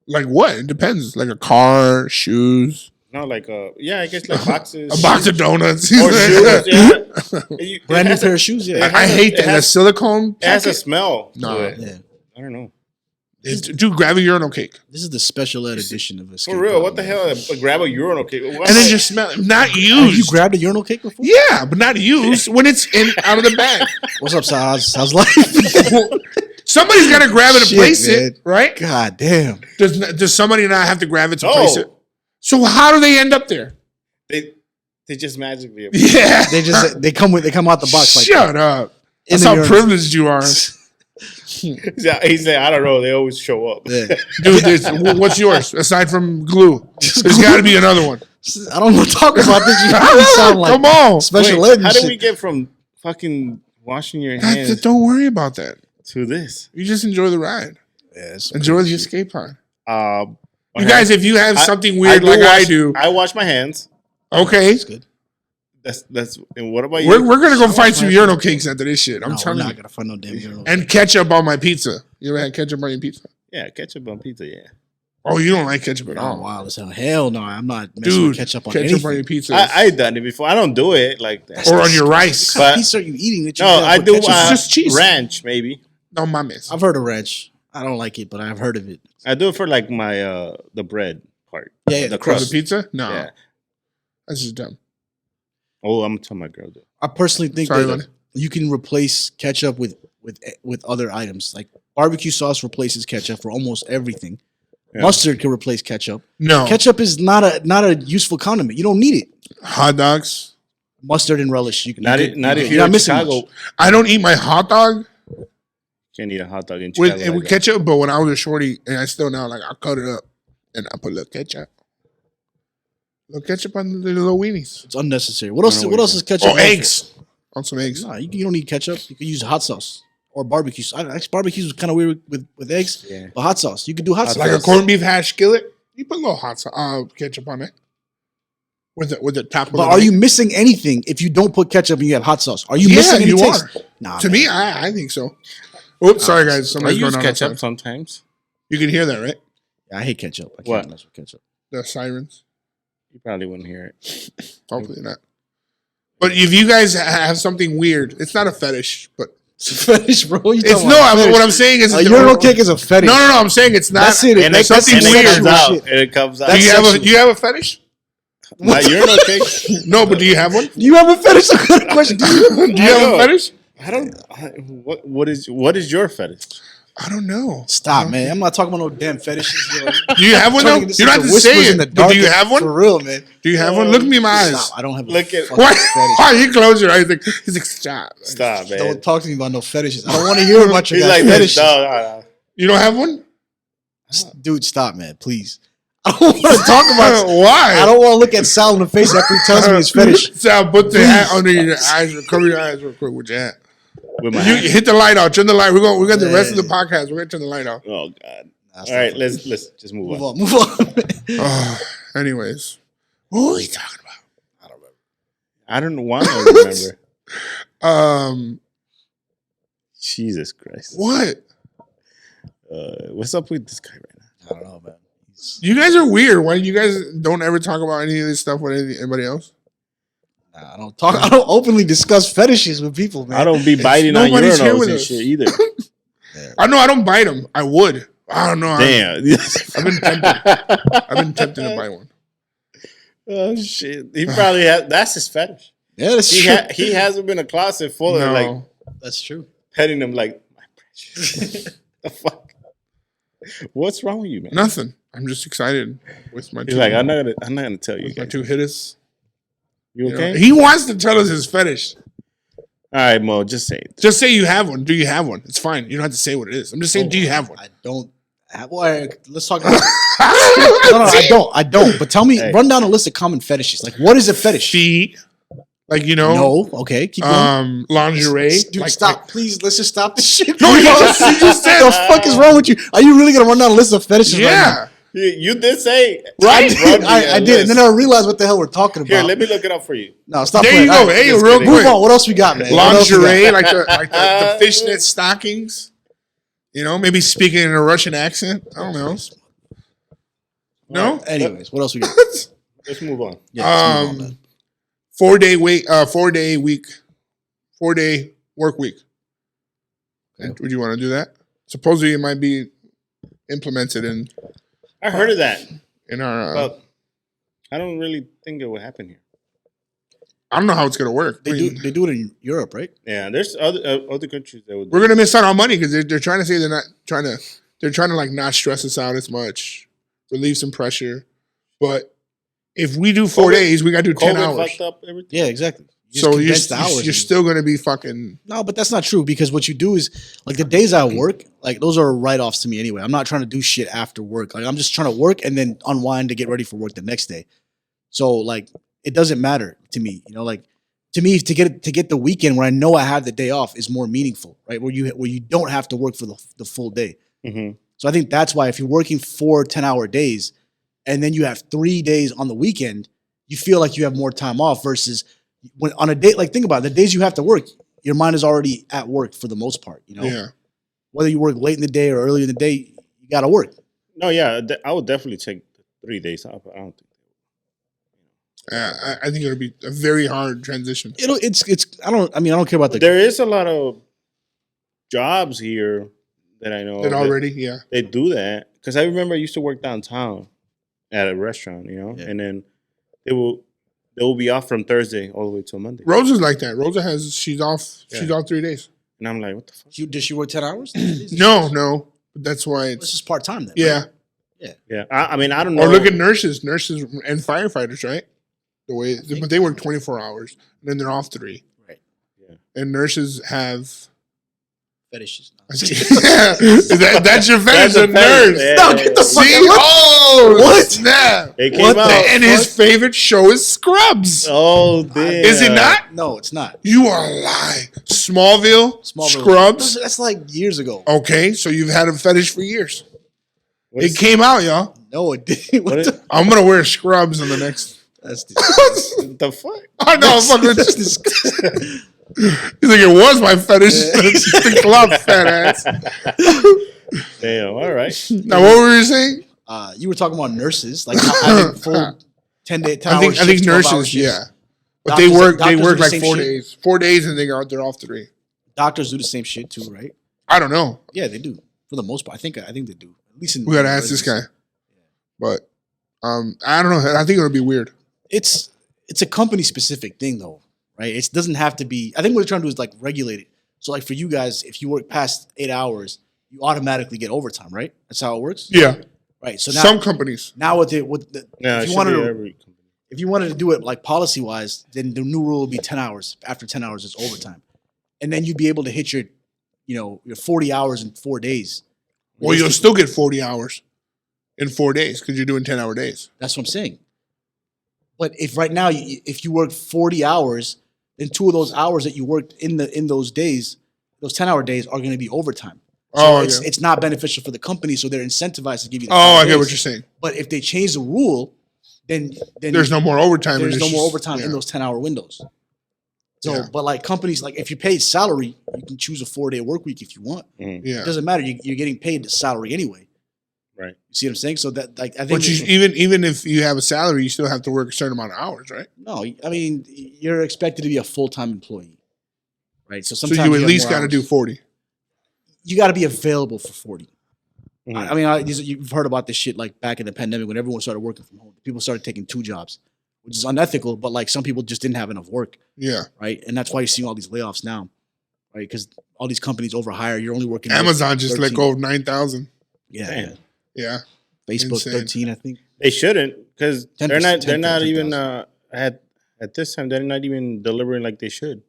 Like what? It depends. Like a car, shoes, No, like I guess like boxes. a box of donuts. or shoes. Yeah. Brand new It has pair a- of shoes. it Yeah, has I a- hate it that. That has- silicone. It has a packet. smell. No. to it. yeah. I don't know. Dude, grab a urinal cake This is the special ed edition of Escape For real, Pod, what the man. hell? Grab a urinal cake. and then just smell it. Not Have you used. grabbed a urinal cake before? Yeah, but not used when it's out of the bag. What's up, Sal? How's life? Somebody's got to grab it and Shit, place man. it, right? God damn. Does somebody not have to grab it to No. place it? So how do they end up there? They just magically. Yeah, They come out the box like Shut up. in That's the how urinal. privileged you are, Yeah, he said, I don't know. They always show up. Yeah. dude. What's yours aside from glue? There's got to be another one. I don't want to talk about this. You really sound like Come on. special Wait, ed and how shit. did we get from fucking washing your hands Don't worry about that. to this? You just enjoy the ride. Yeah, it's Enjoy the crazy. escape pod. My You guys, hands- if you have I- something weird do like I wash- do, I wash my hands. okay, It's good. That's. And what about you? we're gonna go I find wash some my urinal hands. cakes after this shit. I'm No, we're telling not you. gonna find no damn urinal. And ketchup on my pizza. You ever had ketchup on your pizza? Yeah, ketchup on pizza. Yeah, Oh, you don't like ketchup at Oh all, wow, as hell. Hell no, I'm not messing dude. with ketchup on ketchup anything. on your pizza, I done it before. I don't do it like that. or on your rice. What kind of But- pizza are you eating that you No, gotta I put do ketchup on? It's just cheese. ranch maybe. No mames. I've heard of ranch. I don't like it, but I've heard of it. I do it for like my the bread part. Yeah, the the Across crust. the pizza? No, Yeah. that's just dumb. Oh, I'm telling my girl that. I personally think Sorry, that buddy. you can replace ketchup with other items. Like barbecue sauce replaces ketchup for almost everything. Yeah. Mustard can replace ketchup. No Ketchup is not a useful condiment. You don't need it. hot dogs. Mustard and relish. You can Not you if could- not you if could- you're in missing Chicago. much. I don't eat my hot dog Can't eat a hot dog in Chicago. with like that. ketchup, but when I was a shorty, and I still now, like I cut it up and I put a little ketchup. Little ketchup on the little weenies. It's unnecessary. What else? I know What what else you is ketchup? Oh, good for? eggs. On some eggs. Nah, you don't need ketchup. You can use hot sauce or barbecue. Barbecue is kind of weird with eggs, Yeah. but hot sauce. You could do hot sauce. Like a corned beef hash skillet. You put a little hot sauce, ketchup on it. with the top. But are you missing anything if you don't put ketchup and you have hot sauce? Are you Yeah, missing any you taste? are. Nah, To man. me, I think so. Oops, sorry guys. I Somebody's use going on ketchup outside. sometimes. You can hear that, right? I hate ketchup. I What? can't mess with ketchup. The sirens. You probably wouldn't hear it. Hopefully not. But if you guys have something weird, it's not a fetish, but It's a fetish, bro. it's no. What I'm saying is, a urinal cake is a fetish. No. I'm saying it's not. That's it. And That's something something weird. it comes out. shit. And it comes out. That's Do you have a fetish? My urinal cake. No, but do you have one? Do you have a fetish? That's a good question. Do you have a fetish? I don't. What is your fetish? I don't know. Stop, man. I'm not talking about no damn fetishes. Yo. Do you have one though? Turning You this don't have into to say whispers in it. the But dark do you have one? For real, man. Do you have one? Look me in my eyes. Stop. I don't have a Look at- fucking Why? fetish. Why you close your eyes? He's like, stop. Stop, man. Don't talk to me about no fetishes. I don't want to hear about your He's guys' like fetishes. this. No. You don't have one? Dude, stop, man. Please. I don't want to talk about Why? I don't want to look at Sal in the face after he tells me his fetish. Sal, put the hat under your eyes. Cover your eyes real quick with your hat. With my You hit the light out. Turn the light. We got the rest of the podcast. We're gonna turn the light out. Oh God. Nah, All stop. right, let's just move on. Move on. Anyways, what are we talking about? I don't want to remember. Um, Jesus Christ. what? What's up with this guy right now? I don't know, man. You guys are weird. Why you guys don't ever talk about any of this stuff with anybody else? Nah, I don't openly discuss fetishes with people, man. I don't be biting on Nobody's here urinals with and us. shit either. I know I don't bite them. I would. I don't know. Damn. I've been tempted. I've been tempted to bite one. Oh shit. He probably has. That's his fetish. Yeah, that's true. He hasn't been a closet full of No. like That's true. petting him like my precious. The fuck. What's wrong with you, man? Nothing. I'm just excited with my. He's like, I'm not gonna tell you. with my Guys. two hitters. You You know? okay? He wants to tell us his fetish. All right, Mo. Just say it. Just say you have one. Do you have one? It's fine. You don't have to say what it is. I'm just saying, do you have one? I don't. Well, let's talk about. No, I don't. But tell me, run down a list of common fetishes. Like, what is a fetish? Feet, like you know. No. Okay, keep going. Lingerie. Dude, like, stop, please. Let's just stop this shit. No, you just said. What the fuck is wrong with you? Are you really gonna run down a list of fetishes? Right Yeah. You did say Right? I did, and then I realized what the hell we're talking about. Here, let me look it up for you. No, stop. There playing. you go. All right, Hey, just real kidding. move quick. on. What else we got, man? What else we Lingerie, got? like the fishnet stockings. You know, maybe speaking in a Russian accent. I don't know. No. Anyways, what else we got? Let's move on. Yeah, let's move on, man. 4-day week. 4-day week. 4-day work week. Okay. Would you want to do that? Supposedly, it might be implemented I heard of that, in our. but I don't really think it would happen here. I don't know how it's gonna work. They do it in Europe, right? Yeah, there's other countries that would. We're gonna miss out on money because they're trying to say they're trying to like not stress us out as much, relieve some pressure. But if we do 4 days, we gotta do 10 COVID hours. fucked up everything. Yeah, exactly. You just So condense the hours. you're still gonna be fucking. No, but that's not true because what you do is like the days I work, like those are write-offs to me anyway. I'm not trying to do shit after work. Like I'm just trying to work and then unwind to get ready for work the next day. So like it doesn't matter to me, you know, like to me to get the weekend where I know I have the day off is more meaningful, right? Where you don't have to work for the full day. Mm-hmm. So I think that's why if you're working 4 10-hour days and then you have 3 days on the weekend, you feel like you have more time off versus when on a day, like think about it, the days you have to work, your mind is already at work for the most part, you know? Yeah. Whether you work late in the day or early in the day, you got to work. No, yeah, I would definitely take 3 days off. I don't think. I think it'll be a very hard transition. I don't care about the, There is a lot of jobs here that I know And that already, yeah. they do that because I remember I used to work downtown at a restaurant, you know, Yeah. and then they will be off from Thursday all the way till Monday. Rosa's like that. Rosa she's off. Yeah. She's off 3 days. And I'm like, what the fuck? does she work 10 hours? No. But that's why It's it's just part-time then. yeah. Right? Yeah, I mean, I don't know. Or look at nurses and firefighters, right? The way, but they work 24 hours and then they're off 3. Right. Yeah. And nurses have. Fetishes. Yeah, that's your fetish, That's a a nurse. fetish, yeah. No, get the fuck See? out. Oh, What? snap. It came What the- out. And his favorite show is Scrubs. Oh, damn. Is it not? No, it's not. You are lying. Smallville, Scrubs. That's like years ago. Okay, so you've had a fetish for years. What's- It came out, y'all. No, it didn't. What is- I'm gonna wear Scrubs on the next. That's disgusting. The fuck? I know, That's fucking. disgusting. He's like, it was my fetish. The club, fat ass. Damn. All right. Now, what were you saying? You were talking about nurses, like having full 10-day, 10 I think shifts, 12-hour nurses, shifts. yeah, but Doctors- they work doctors do the like same 4 shit. days, 4 days, and they're off 3. Doctors do the same shit too, right? I don't know. Yeah, they do for the most part. I think they do. At least in We gotta ask this guy, but I don't know. I think it'll be weird. It's a company specific thing though, right? It doesn't have to be. I think what they're trying to do is like regulate it. So like for you guys, if you work past 8 hours, you automatically get overtime, right? That's how it works. Yeah, Right. So now, some companies. now No, if it you wanted should be to, every company. if you wanted to do it like policy wise, then the new rule would be 10 hours. After 10 hours, it's overtime, and then you'd be able to hit your 40 hours in 4 days. Well, you'll still get 40 hours in 4 days because you're doing 10-hour days. That's what I'm saying. But if right now, if you work 40 hours, then 2 of those hours that you worked in those days, those 10-hour days are going to be overtime. So it's not beneficial for the company, so they're incentivized to give you the 5 I get days. what you're saying. But if they change the rule, then There's no more overtime. there's no It's more just- overtime yeah. in those 10-hour windows. So, Yeah. but like companies, like if you paid salary, you can choose a 4-day work week if you want. It Yeah, doesn't matter. You're getting paid the salary anyway. Right. You see what I'm saying? So that like I think but even if you have a salary, you still have to work a certain amount of hours, right? no, I mean you're expected to be a full-time employee, right? So So sometimes you at have least more got to hours. do 40. You got to be available for 40. Mhm. I mean, you've heard about this shit like back in the pandemic when everyone started working from home. People started taking 2 jobs, which is unethical. But like some people just didn't have enough work, Yeah, right? And that's why you're seeing all these layoffs now, right? Because all these companies overhire. You're only working. Amazon just let 13. go of 9,000. Yeah, Damn. yeah. Yeah, Facebook Insane. 13, I think. They shouldn't, because 10%, they're not 10,000. even at this time. They're not even delivering like they should.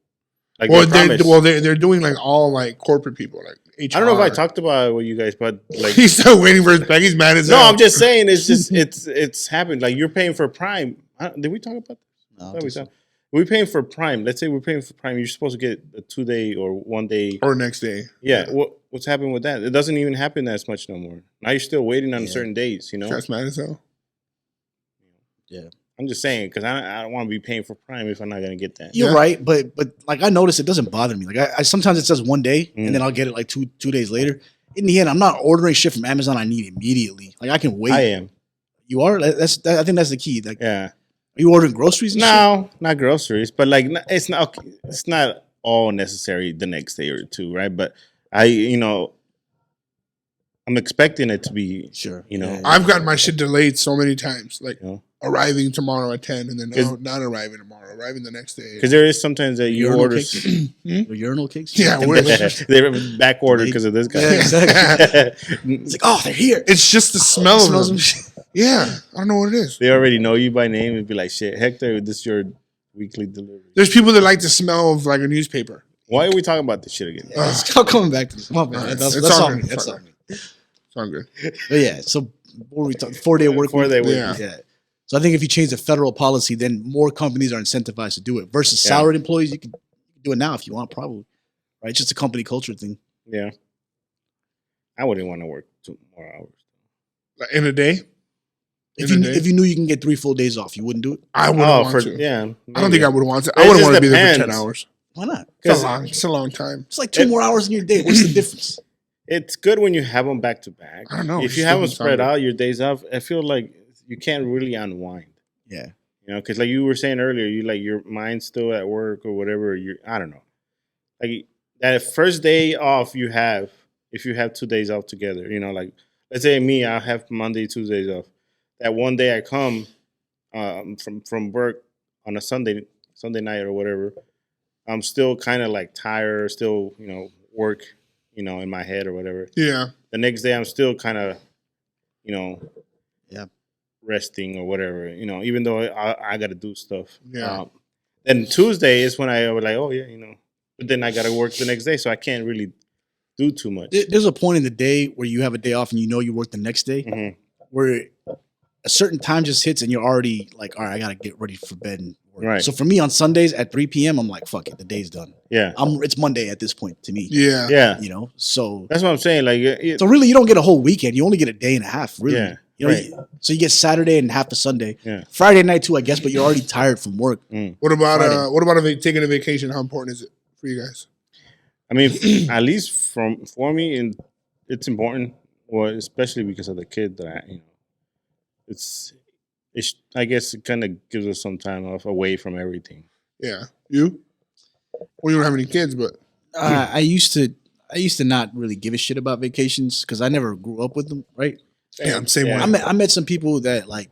Like well, they promised. they're doing like all like corporate people, like HR. I don't know if I talked about it with you guys, but like He's still waiting for his back. He's mad as no, hell. I'm just saying it's just it's happened. Like you're paying for Prime. Did we talk about that? No, Thought we talked. We're paying for Prime. Let's say we're paying for Prime. You're supposed to get a 2-day or 1 day. or next day. Yeah. What's happening with that? It doesn't even happen as much no more. Now you're still waiting on Yeah. certain days. You know. That's mad as hell. Yeah. I'm just saying because I don't want to be paying for Prime if I'm not gonna get that. You're Yeah. right, but like I notice it doesn't bother me. Like I sometimes it says 1 day Mm. and then I'll get it like two days later. In the end, I'm not ordering shit from Amazon. I need immediately. Like I can wait. I am. You are. I think that's the key. Like, Yeah. are you ordering groceries? And shit? No, not groceries, but like it's not all necessary the next day or 2, right? But I'm expecting it to be, Sure. you know. Yeah, yeah. I've gotten my shit delayed so many times, like you know, arriving tomorrow at 10, and then Is- not arriving tomorrow, arriving the next day. because there is sometimes that you Urinal order. cakes? The urinal cakes. Yeah, They're back ordered because of this guy. Yeah, exactly. It's like, oh, they're here. It's just the smell It of smells them. some shit. Yeah, I don't know what it is. They already know you by name and be like, "Shit, Hector, this is your weekly delivery." There's people that like the smell of like a newspaper. Why are we talking about this shit again? Yeah, let's go coming back to this. My bad. Alright, That's it's all all me. good. That's It's all me. Sound good. But yeah, so what were we talking? 4-day work. 4-day week? week. Yeah. Yeah. So I think if you change the federal policy, then more companies are incentivized to do it. Versus Yeah. salaried employees, you can do it now if you want, probably. Right? It's just a company culture thing. Yeah, I wouldn't want to work 2 more hours. Like, in a day, If In you a day? if you knew you can get 3 full days off, you wouldn't do it. I wouldn't want to. yeah. I don't think I would want to. It I wouldn't just want to be there for 10 depends. hours. Why not? It's a long time. It's like 2 more hours in your day. What's the difference? It's good when you have them back to back. I don't know, it If you just have them doesn't sound spread good. out, your days off, I feel like you can't really unwind. Yeah. You know, because like you were saying earlier, you like your mind's still at work or whatever. I don't know. Like that first day off you have, if you have 2 days off together, you know, like let's say me, I have Monday, Tuesdays off. That one day I come from work on a Sunday night or whatever, I'm still kind of like tired, still, you know, work, you know, in my head or whatever. Yeah. The next day I'm still kind of, you know, Yeah. resting or whatever, you know, even though I got to do stuff. Yeah. Then Tuesday is when I was like, oh yeah, you know, but then I got to work the next day, so I can't really do too much. There's a point in the day where you have a day off and you know you work the next day Mhm. where a certain time just hits and you're already like, all right, I got to get ready for bed and work. Right. So for me on Sundays at 3 p.m., I'm like, fuck it, the day's done. Yeah, It's Monday at this point to me. Yeah. yeah, You know, so that's what I'm saying. Like, so really you don't get a whole weekend. You only get a day and a half, really. yeah, You know, Right. so you get Saturday and half a Sunday. Yeah. Friday night too, I guess, but you're already tired from work. What about Friday. taking a vacation? How important is it for you guys? I mean, at least for me, and it's important. Well, especially because of the kid that it's I guess it kind of gives us some time off away from everything. Yeah, you. Well, you don't have any kids, but I used to not really give a shit about vacations because I never grew up with them. Right? yeah, I'm same way. I met some people that like.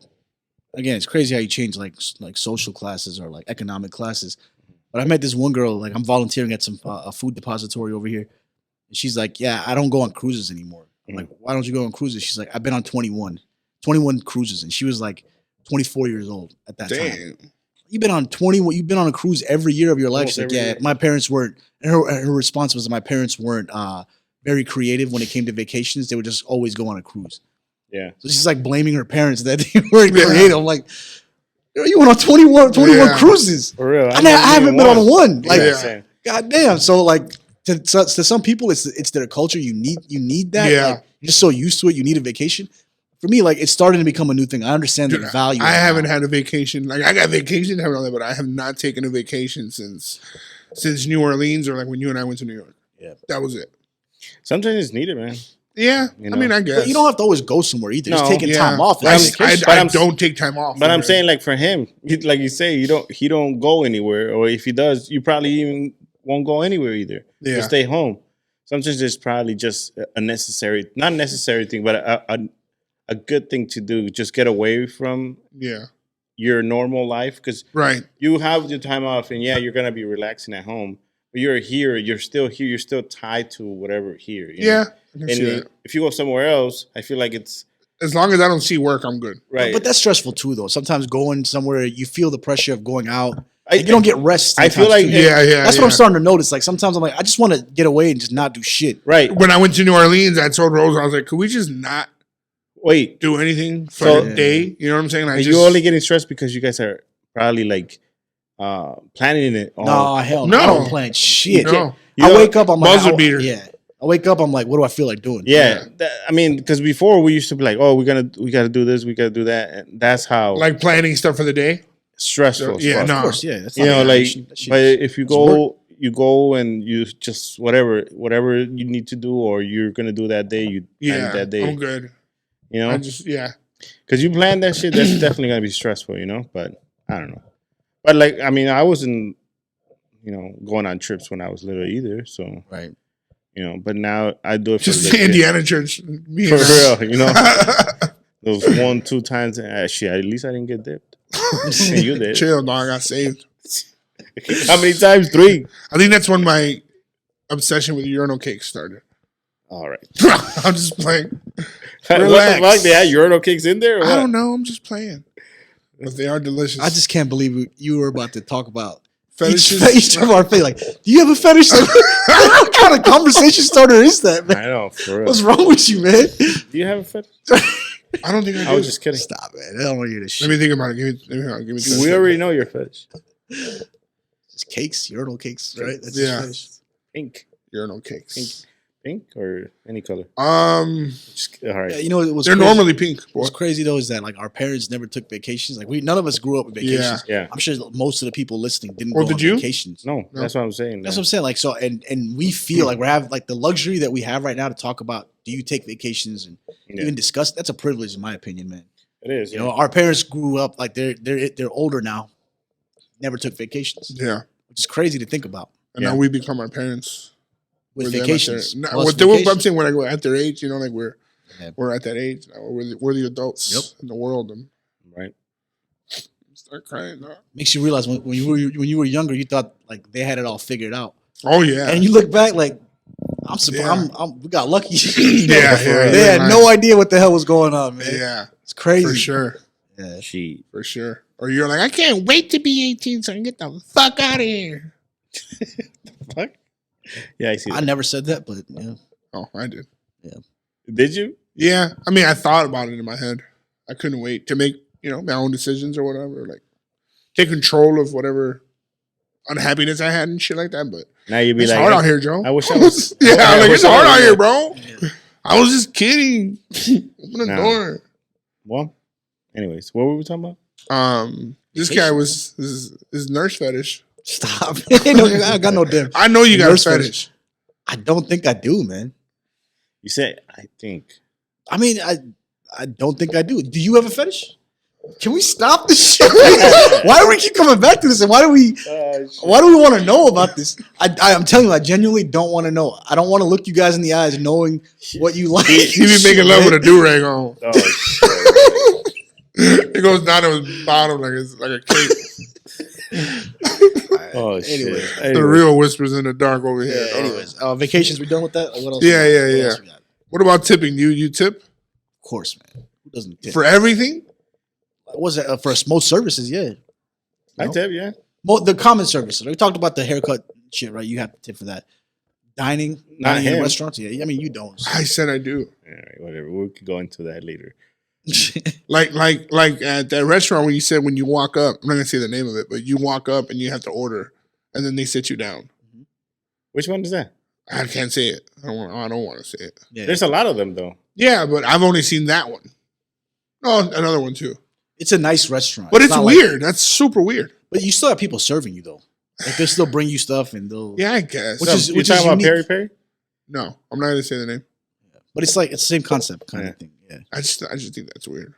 Again, it's crazy how you change like social classes or like economic classes. But I met this one girl. Like I'm volunteering at some a food depository over here, and she's like, "Yeah, I don't go on cruises anymore." I'm like, "Why don't you go on cruises?" She's like, "I've been on 21 cruises," and she was like 24 years old at that time. Damn. You've been on 21. You've been on a cruise every year of your life. She's like, Every "Yeah, year. my parents weren't." And her response was, "My parents weren't very creative when it came to vacations. They would just always go on a cruise." Yeah. So she's like blaming her parents that they weren't Yeah. creative. I'm like, you went on 21 Yeah. cruises. For real. I haven't been on one. Like, Yeah. goddamn. So like to some people, it's their culture. You need that. Yeah. Like, you're just so used to it. You need a vacation. For me, like it's starting to become a new thing. I understand Dude, the value. I of it haven't now. had a vacation. Like I got vacation, haven't all that, but I have not taken a vacation since New Orleans or like when you and I went to New York. Yeah. That was it. Sometimes it's needed, man. Yeah, You I mean, know. I guess But you don't have to always go somewhere either. Just No, taking yeah. time off. I, is vacation. But I I'm- don't take time off. But I'm man. saying, like for him, like you say, he don't go anywhere, or if he does, you probably even won't go anywhere either. Yeah. You stay home. Sometimes it's probably just a necessary, not necessary thing, but a good thing to do. Just get away from Yeah, your normal life because right. you have your time off, and yeah, you're gonna be relaxing at home. But you're here. You're still here. You're still tied to whatever here. you know? Yeah, I can And see that. if you go somewhere else, I feel like it's As long as I don't see work, I'm good. right. But that's stressful too, though. Sometimes going somewhere, you feel the pressure of going out. I, And you don't get rest. I feel sometimes, like too. Yeah. That's what I'm starting to notice. Like sometimes I'm like, I just want to get away and just not do shit. right. When I went to New Orleans, I told Rosa, I was like, could we just not Wait, do anything for So- the day? You know what I'm saying? Like, are just, you only getting stressed because you guys are probably like planning it? No, hell no. I No. don't plan shit. No. You I know, wake up, I'm like, buzzer beater. Yeah. I wake up, I'm like, what do I feel like doing? Yeah, I mean, because before we used to be like, oh, we got to do this, we got to do that, and that's how like planning stuff for the day. stressful. Yeah, as fuck. no. Of course, yeah. That's You not know, bad. like, That shit but is- if you it's work. go and you just whatever you need to do, or you're gonna do that day, you plan Yeah, it that day. I'm good. You I know, just because you plan that shit, that's definitely gonna be stressful. You know, but I don't know. But like, I mean, I wasn't, going on trips when I was little either. So Right. but now I do it for just the kid. Indiana church. Me For and real, those 1-2 times. Shit, at least I didn't get dipped. And you did. Chill, dog. I got saved. How many times? 3. I think that's when my obsession with urinal cakes started. All right. I'm just playing. What Relax. the fuck? They had urinal cakes in there? Or I what? don't know. I'm just playing. But they are delicious. I just can't believe you were about to talk about fetishes. each of our face. Like, do you have a fetish? Like, what kind of conversation starter is that, man? I know, for real. What's wrong with you, man? Do you have a fetish? I don't think I do. I was just kidding. Stop, man. I don't want to hear this shit. Let me think about it. Give me 10 We already know your fetish. It's cakes, urinal cakes, right? That's Yeah. his fetish. Pink. urinal cakes. Pink or any color? They're All right. Yeah, you know what was normally pink. Boy. What's crazy though is that like our parents never took vacations. Like none of us grew up with vacations. Yeah. I'm sure most of the people listening didn't Well, go did on you? vacations. No, that's what I'm saying. That's what I'm saying. Like so, and we feel like we have like the luxury that we have right now to talk about. Do you take vacations and Yeah. even discuss? That's a privilege, in my opinion, man. It is. You know, our parents grew up like they're older now, never took vacations, Yeah. which is crazy to think about. And Yeah. now we become our parents. With them at vacations, their- plus what they- vacations. I'm saying when I go at their age, like Yeah. we're at that age now. We're the adults Yep. in the world, and Right. start crying. No. Makes you realize when you were younger, you thought like they had it all figured out, Oh yeah. and you look back like I'm surprised. Yeah. We got lucky. Yeah, They had yeah. no idea what the hell was going on, man. Yeah, It's crazy. for sure. Yeah. She. For sure. Or you're like, I can't wait to be 18 so I can get the fuck out of here. Fuck. Yeah, I see. I That. never said that, but yeah. Oh, I did. Did you? Yeah. I mean, I thought about it in my head. I couldn't wait to make, my own decisions or whatever. Like, take control of whatever unhappiness I had and shit like that. But Now you'd be it's like, hard out here, Joe. I wish I was. Yeah, I like, wish it's I hard was out there. here, bro. I was just kidding. Open the Nah. door. Well, anyways, what were we talking about? This guy was his nurse fetish. Stop. I got no damn. I know you got a Nurse fetish. I don't think I do, man. You said, I think. I mean, I don't think I do. Do you have a fetish? Can we stop this shit? Why do we keep coming back to this? And why do we want to know about this? I'm telling you, I genuinely don't want to know. I don't want to look you guys in the eyes knowing what you like. He be making love with a do-rag on. Oh, shit. It goes down to his bottom like it's like a cake. Oh, Anyway. shit. The real whispers in the dark over here. Yeah, anyways, vacations, we done with that? Or what else? Yeah, yeah, What yeah. else we got? What about tipping? You tip Of course, man. Who doesn't tip? for everything? Was it for most services? Yeah. I No? tip, yeah. The common services. We talked about the haircut shit, right? You have to tip for that. Dining in him. restaurants. Yeah, I mean you don't. so. I said I do. All right, whatever. We could go into that later. Like at that restaurant when you said when you walk up, I'm not gonna say the name of it, but you walk up and you have to order, and then they sit you down. Which one is that? I can't say it. I don't want to say it. Yeah. There's a lot of them, though. Yeah, but I've only seen that one. Oh, another one too. It's a nice restaurant, But it's not like- weird. That's super weird. but you still have people serving you though. Like they still bring you stuff and they'll. Yeah, I guess. Which So, is- you talking about unique. Peri Peri? No, I'm not gonna say the name. But it's like it's the same concept kind Yeah. of thing. Yeah. I just think that's weird.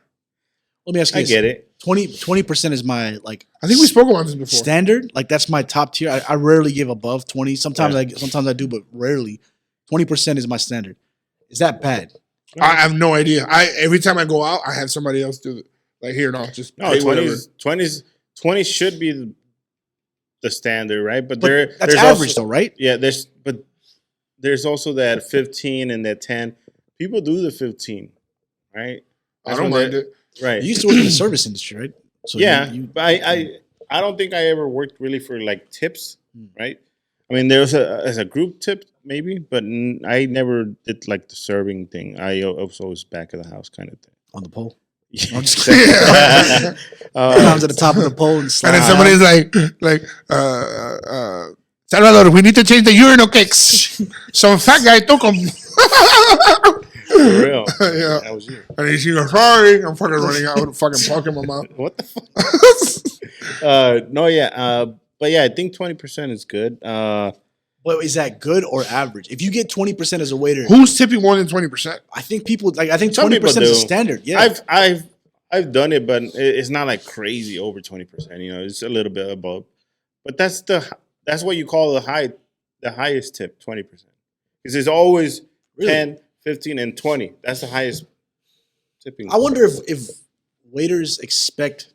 Let me ask you I this. get it. 20% is my like I think we spoke about this before. standard. Like that's my top tier. I rarely give above 20. Sometimes Right. I do, but rarely. 20% is my standard. Is that bad? I have no idea. Every time I go out, I have somebody else do it. Like here, no, just No, pay whatever. 20 should be the standard, right? But, But there's that's average also, though, right? Yeah, there's also that 15 and that 10. People do the 15, right? I don't mind it. Right. You used to work in the service industry, right? So yeah, you- but I don't think I ever worked really for like tips, Hmm. right? I mean, there was as a group tip maybe, but I never did like the serving thing. I was always back of the house kind of thing. on the pole. Yeah. I'm just kidding. Climbs at the top of the pole and And slides. then somebody's like, Salvador, we need to change the urinal cakes. Some fat guy took them. For real. Yeah. That was you. And he's going, sorry, I'm fucking running out with a fucking puck in my mouth. What the fuck? No, yeah. But yeah, I think 20% is good. But is that good or average? If you get 20% as a waiter, Who's tipping more than 20%? I think people like. I think Some 20% people is a do. standard. Yeah, I've done it, but it's not like crazy over 20%. You know, it's a little bit above. But that's what you call the highest tip, 20%. Because there's always Really? 10, 15, and 20. That's the highest tipping. I wonder if waiters expect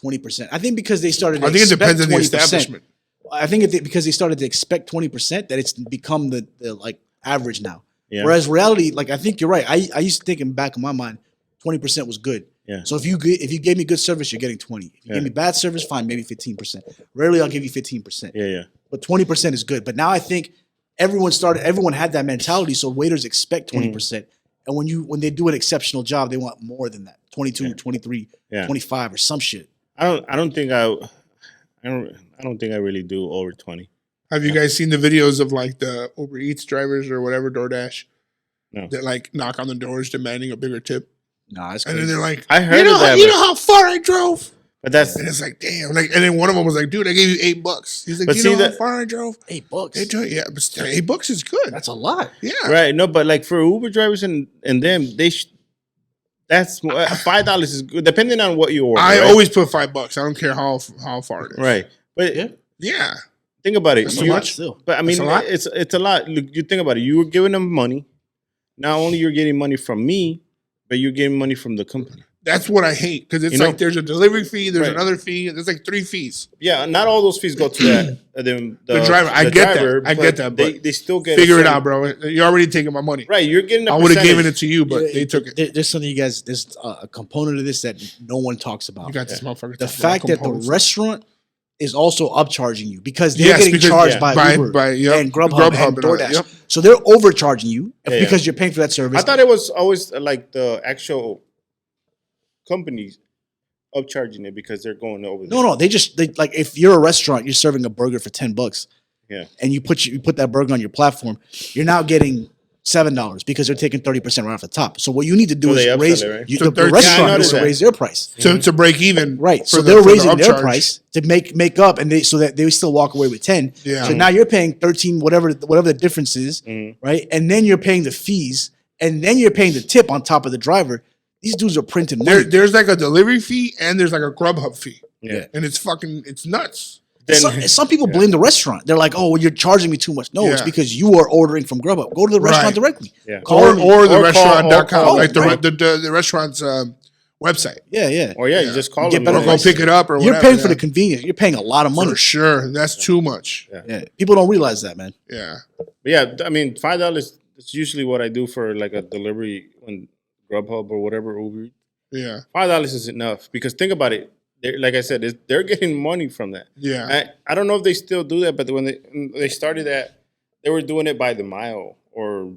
20%. I think because they started. To I think it depends on the 20%. establishment. I think because they started to expect 20%, that it's become the like average now. Yeah. Whereas reality, like I think you're right. I used to think in the back of my mind, 20% was good. Yeah. So if you gave me good service, you're getting 20. If you Yeah. gave me bad service, fine, maybe 15%. Rarely I'll give you 15%. Yeah. But 20% is good. But now I think everyone had that mentality, so waiters expect 20%. And when they do an exceptional job, they want more than that. 22, Yeah. 23, Yeah. 25 or some shit. I don't think I really do over 20. Have you guys seen the videos of like the Uber Eats drivers or whatever, DoorDash, No. that like knock on the doors demanding a bigger tip? Nah, it's And then crazy. they're like, I heard you know, of that, you but- know how far I drove? But that's And it's like, damn. Like, and then one of them was like, dude, I gave you $8. He's like, But you see know how that- far I drove? $8. Yeah, but still, $8 is good. That's a lot. Yeah. right. No, but like for Uber drivers and them, that's $5 is good, depending on what you order. I right? always put $5. I don't care how far it is. Right. But Yeah. Yeah. think about it. That's You- too much. Still. But I mean, That's a lot. it's a lot. Look, you think about it. You were giving them money. Not only you're getting money from me, but you're getting money from the company. That's what I hate because it's You know? like there's a delivery fee, there's Right. another fee, there's like 3 fees. Yeah, not all those fees go to that. The driver. I get that. I get that, They, but they still get Figure a it certain- out, bro. You're already taking my money. Right, you're getting. I would have given it to you, but they took it. There's something you guys. There's a component of this that no one talks about. You got this motherfucker. The talking about fact that the components. restaurant is also upcharging you because they're Yes, getting because- charged yeah. by Uber yep, and Grubhub, and and all that, DoorDash. yep. So they're overcharging you Yeah, because you're paying for that service. I thought it was always like the actual companies upcharging it because they're going over. No. They like if you're a restaurant, you're serving a burger for $10. Yeah. And you put that burger on your platform, you're now getting $7 because they're taking 30% right off the top. So what you need to do So they is upsell raise it, right? you, So the 30 restaurant I needs to noticed raise their price. to break even. Right. So for they're for the raising their upcharge. price to make up, and so that they still walk away with 10. Yeah. So now you're paying 13, whatever the difference is, right? And then you're paying the fees, and then you're paying the tip on top of the driver. These dudes are printing money. There's like a delivery fee and there's like a Grubhub fee. Yeah. And it's nuts. Some people blame the restaurant. They're like, "Oh, well, you're charging me too much." No, it's Yeah. because you are ordering from Grubhub. Go to the restaurant Right. directly. Yeah. Or the Or restaurant.com, call like them, right? the restaurant's website. Yeah. Or you just call Get them. better Or go pick it up or You're whatever. paying for the convenience. You're paying a lot of money. For sure. That's too much. Yeah, people don't realize that, man. Yeah. Yeah, I mean, $5 is usually what I do for like a delivery on Grubhub or whatever Uber. Yeah. $5 is enough because think about it. Like I said, they're getting money from that. Yeah. I don't know if they still do that, but when they started that, they were doing it by the mile or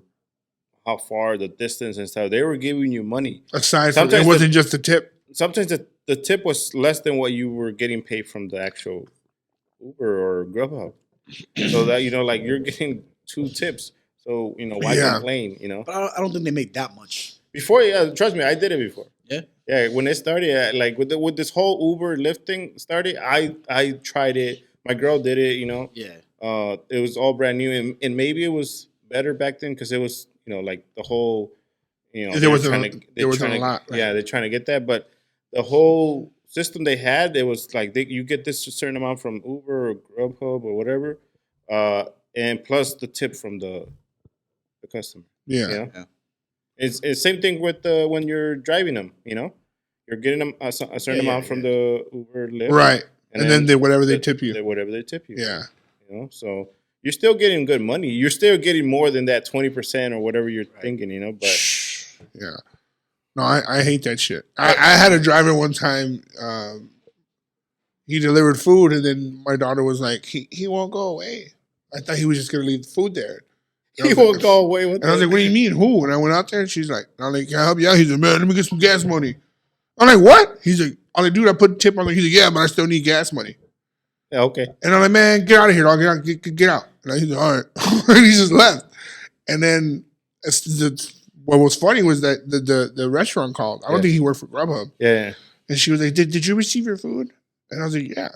how far the distance and stuff. They were giving you money. Aside from Sometimes it wasn't just a tip. Sometimes the tip was less than what you were getting paid from the actual Uber or Grubhub. So that like you're getting 2 tips. So why Yeah. complain? But I don't think they make that much. Before, yeah, trust me, I did it before. Yeah. Yeah, when it started, like with this whole Uber Lyft thing started, I tried it. My girl did it. Yeah. It was all brand new, and maybe it was better back then because it was like the whole, There wasn't a lot. Right? Yeah, they're trying to get that, but the whole system they had, it was like you get this certain amount from Uber or Grubhub or whatever, and plus the tip from the customer. Yeah. Yeah. It's same thing with when you're driving them. You're getting them a certain amount from the Uber Lyft, Right. And then whatever they tip you. whatever they tip you. Yeah. So you're still getting good money. You're still getting more than that 20% or whatever you're thinking. But Yeah. No, I hate that shit. I had a driver one time. He delivered food, and then my daughter was like, "He won't go away." I thought he was just gonna leave the food there. he won't go away with And I was like, "What do you mean, who?" And I went out there, and she's like, "I'm like, can I help you out?" He's like, "Man, let me get some gas money." I'm like, "What?" He's like, "I'm like, dude, I put a tip on." He's like, "Yeah, but I still need gas money." Yeah, okay. And I'm like, "Man, get out of here, dog. Get out." And he's like, "All right." And he just left. And then what was funny was that the restaurant called. I don't think he worked for Grubhub. Yeah. And she was like, did you receive your food? And I was like, yeah.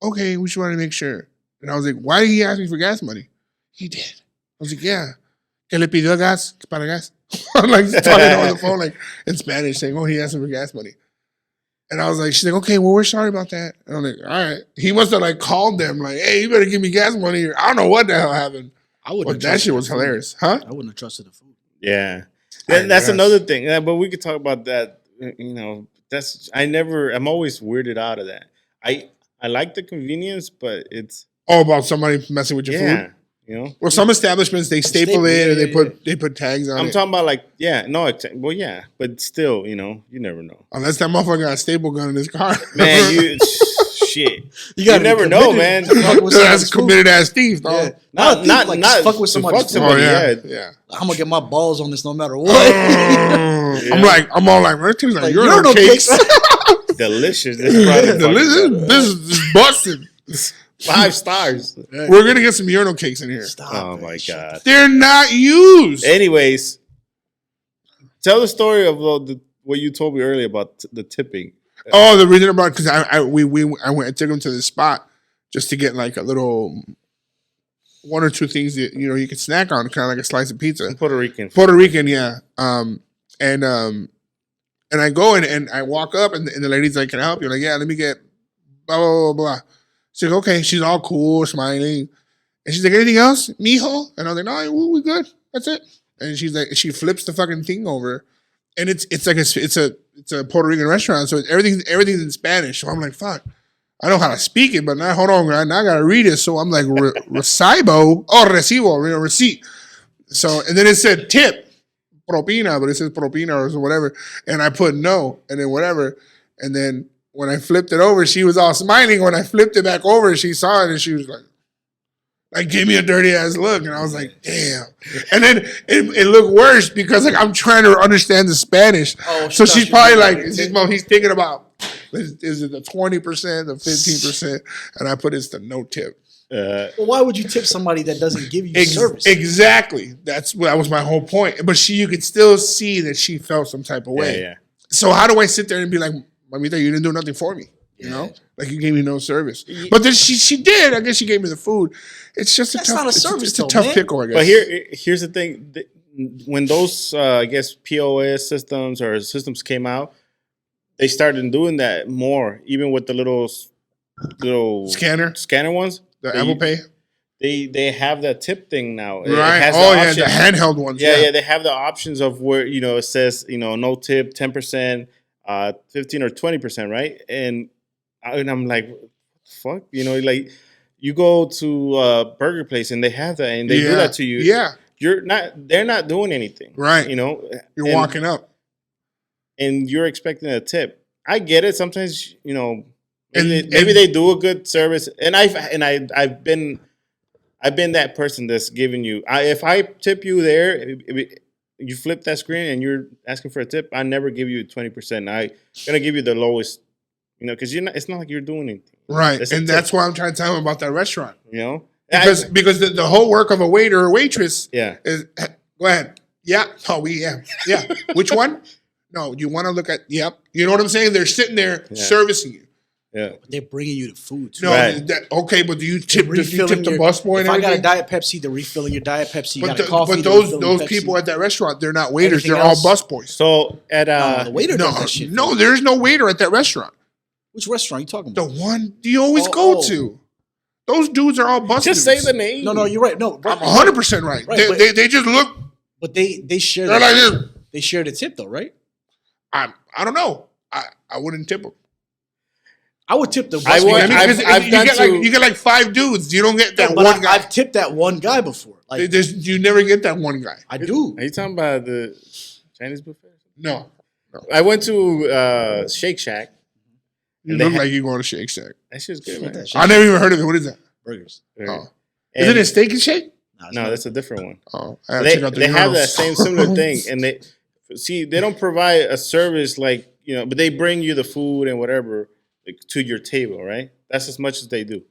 Okay, we just wanted to make sure. And I was like, why did he ask me for gas money? He did. I was like, yeah. ¿Qué le pidió gas? Para gas. I'm like talking on the phone like in Spanish saying, oh, he asked me for gas money. And I was like, she's like, okay, well, we're sorry about that. And I'm like, all right. He must have like called them like, hey, you better give me gas money. I don't know what the hell happened. But that shit was hilarious. Huh? I wouldn't have trusted the food. Yeah. That's another thing. Yeah, but we could talk about that. I'm always weirded out of that. I like the convenience, but it's about somebody messing with your food? Well, some establishments they staple it and they put tags on it. I'm talking about but still, you never know. Unless that motherfucker got a staple gun in his car. Man, shit. You never know, man. That's a committed ass thief, dog. Yeah. Not fuck with somebody. Yeah. I'm gonna get my balls on this no matter what. I'm all like, man, things like urinal cakes. Delicious. This is busted. 5 stars. We're gonna get some urinal cakes in here. Oh my god. They're not used. Anyways, tell the story of what you told me earlier about the tipping. Oh, the reason about because I took him to this spot just to get like a little 1 or 2 things that you can snack on, kind of like a slice of pizza. Puerto Rican, yeah. And I go and I walk up and the lady's like, "Can I help you?" I'm like, "Yeah, let me get blah blah blah blah." She's like, "Okay." She's all cool, smiling, and she's like, "Anything else, mijo?" And I was like, "No, we good. That's it." And she's like, she flips the fucking thing over, and it's a Puerto Rican restaurant, so everything's in Spanish. So I'm like, "Fuck." I know how to speak it, but now hold on, now I gotta read it. So I'm like, recibo, receipt. So and then it said tip, propina, but it says propina or whatever. And I put no, and then whatever. And then when I flipped it over, she was all smiling. When I flipped it back over, she saw it and she was like, give me a dirty ass look. And I was like, damn. And then it looked worse because like I'm trying to understand the Spanish. So she's probably like, he's thinking about, is it the 20%, the 15%? And I put it's the no tip. Well, why would you tip somebody that doesn't give you service? Exactly. That was my whole point. But you could still see that she felt some type of way. Yeah. So how do I sit there and be like, Mamita, you didn't do nothing for me? You know, like you gave me no service. But then she did. I guess she gave me the food. It's just That's a tough. not a service, it's a tough man. pickle, I guess. But here's the thing: when those I guess POS systems or systems came out, they started doing that more, even with the little scanner ones, the Apple Pay. They have that tip thing now. Right. It has the handheld ones. Yeah, they have the options of where it says no tip, 10%, 15 or 20%, right? And I'm like, fuck, like you go to a burger place and they have that and they do that to you. Yeah, they're not doing anything, right? You're walking up and you're expecting a tip. I get it. Sometimes maybe they do a good service, and I've been that person that's giving you. If I tip you there, you flip that screen and you're asking for a tip, I never give you 20%. I'm gonna give you the lowest, because it's not like you're doing anything, right? And that's why I'm trying to tell him about that restaurant, because the whole work of a waiter or waitress, is go ahead, which one? No, you want to look at you know what I'm saying? They're sitting there servicing you. Yeah, but they're bringing you the food too. No, okay, but do you tip the busboy? If I got a Diet Pepsi, they're refilling your Diet Pepsi. You got a coffee. But those people at that restaurant, they're not waiters. They're all busboys. So at the waiter does that shit. No, there's no waiter at that restaurant. Which restaurant are you talking about? The one you always go to. Those dudes are all busboys. Just say the name. No, you're right. No, I'm 100% right. They just look. But they share. They're like this. They share the tip though, right? I don't know. I wouldn't tip them. I would tip the bus. You get like 5 dudes. You don't get that one guy. I've tipped that one guy before. Like you never get that one guy. I do. Are you talking about the Chinese buffet? No. I went to Shake Shack. You look like you're going to Shake Shack. That shit's good, man. I never even heard of it. What is that? Burgers. Oh. Is it a steak and shake? No, that's a different one. Oh, they have that same similar thing, and they don't provide a service like but they bring you the food and whatever to your table, right? That's as much as they do.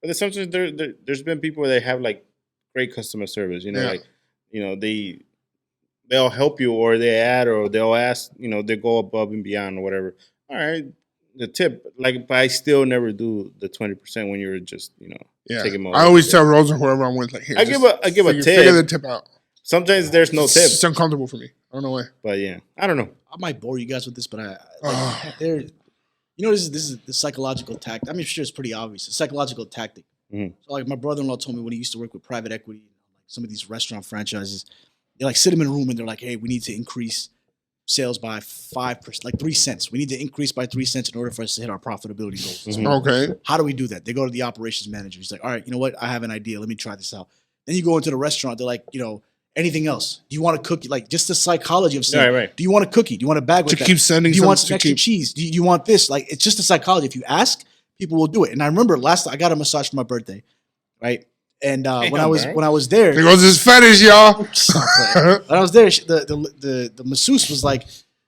But there's sometimes there's been people where they have like great customer service, they'll help you or they add or they'll ask, they go above and beyond or whatever. All right, the tip, but I still never do the 20% when you're just, taking them over. I always tell Rosa whoever I'm with, like, here, I give a tip. Figure the tip out. Sometimes there's no tip. It's uncomfortable for me. I don't know why. But yeah, I don't know. I might bore you guys with this, but this is the psychological tactic. I mean, sure, it's pretty obvious. It's a psychological tactic. Mm-hmm. So, like, my brother-in-law told me when he used to work with private equity, like some of these restaurant franchises, they like sit him in a room and they're like, "Hey, we need to increase sales by 5%, like 3 cents. We need to increase by 3 cents in order for us to hit our profitability goals." Mm-hmm. Okay. How do we do that? They go to the operations manager. He's like, "All right, you know what? I have an idea. Let me try this out." Then you go into the restaurant. They're like, anything else? Do you want a cookie? Like just the psychology of saying, right. Do you want a cookie? Do you want a bag with that? Keep sending. Do you want some extra cheese? Do you want this? Like it's just the psychology. If you ask, people will do it. And I remember I got a massage for my birthday, right? And when I was there, there goes his fetish, y'all. When I was there, the masseuse was like,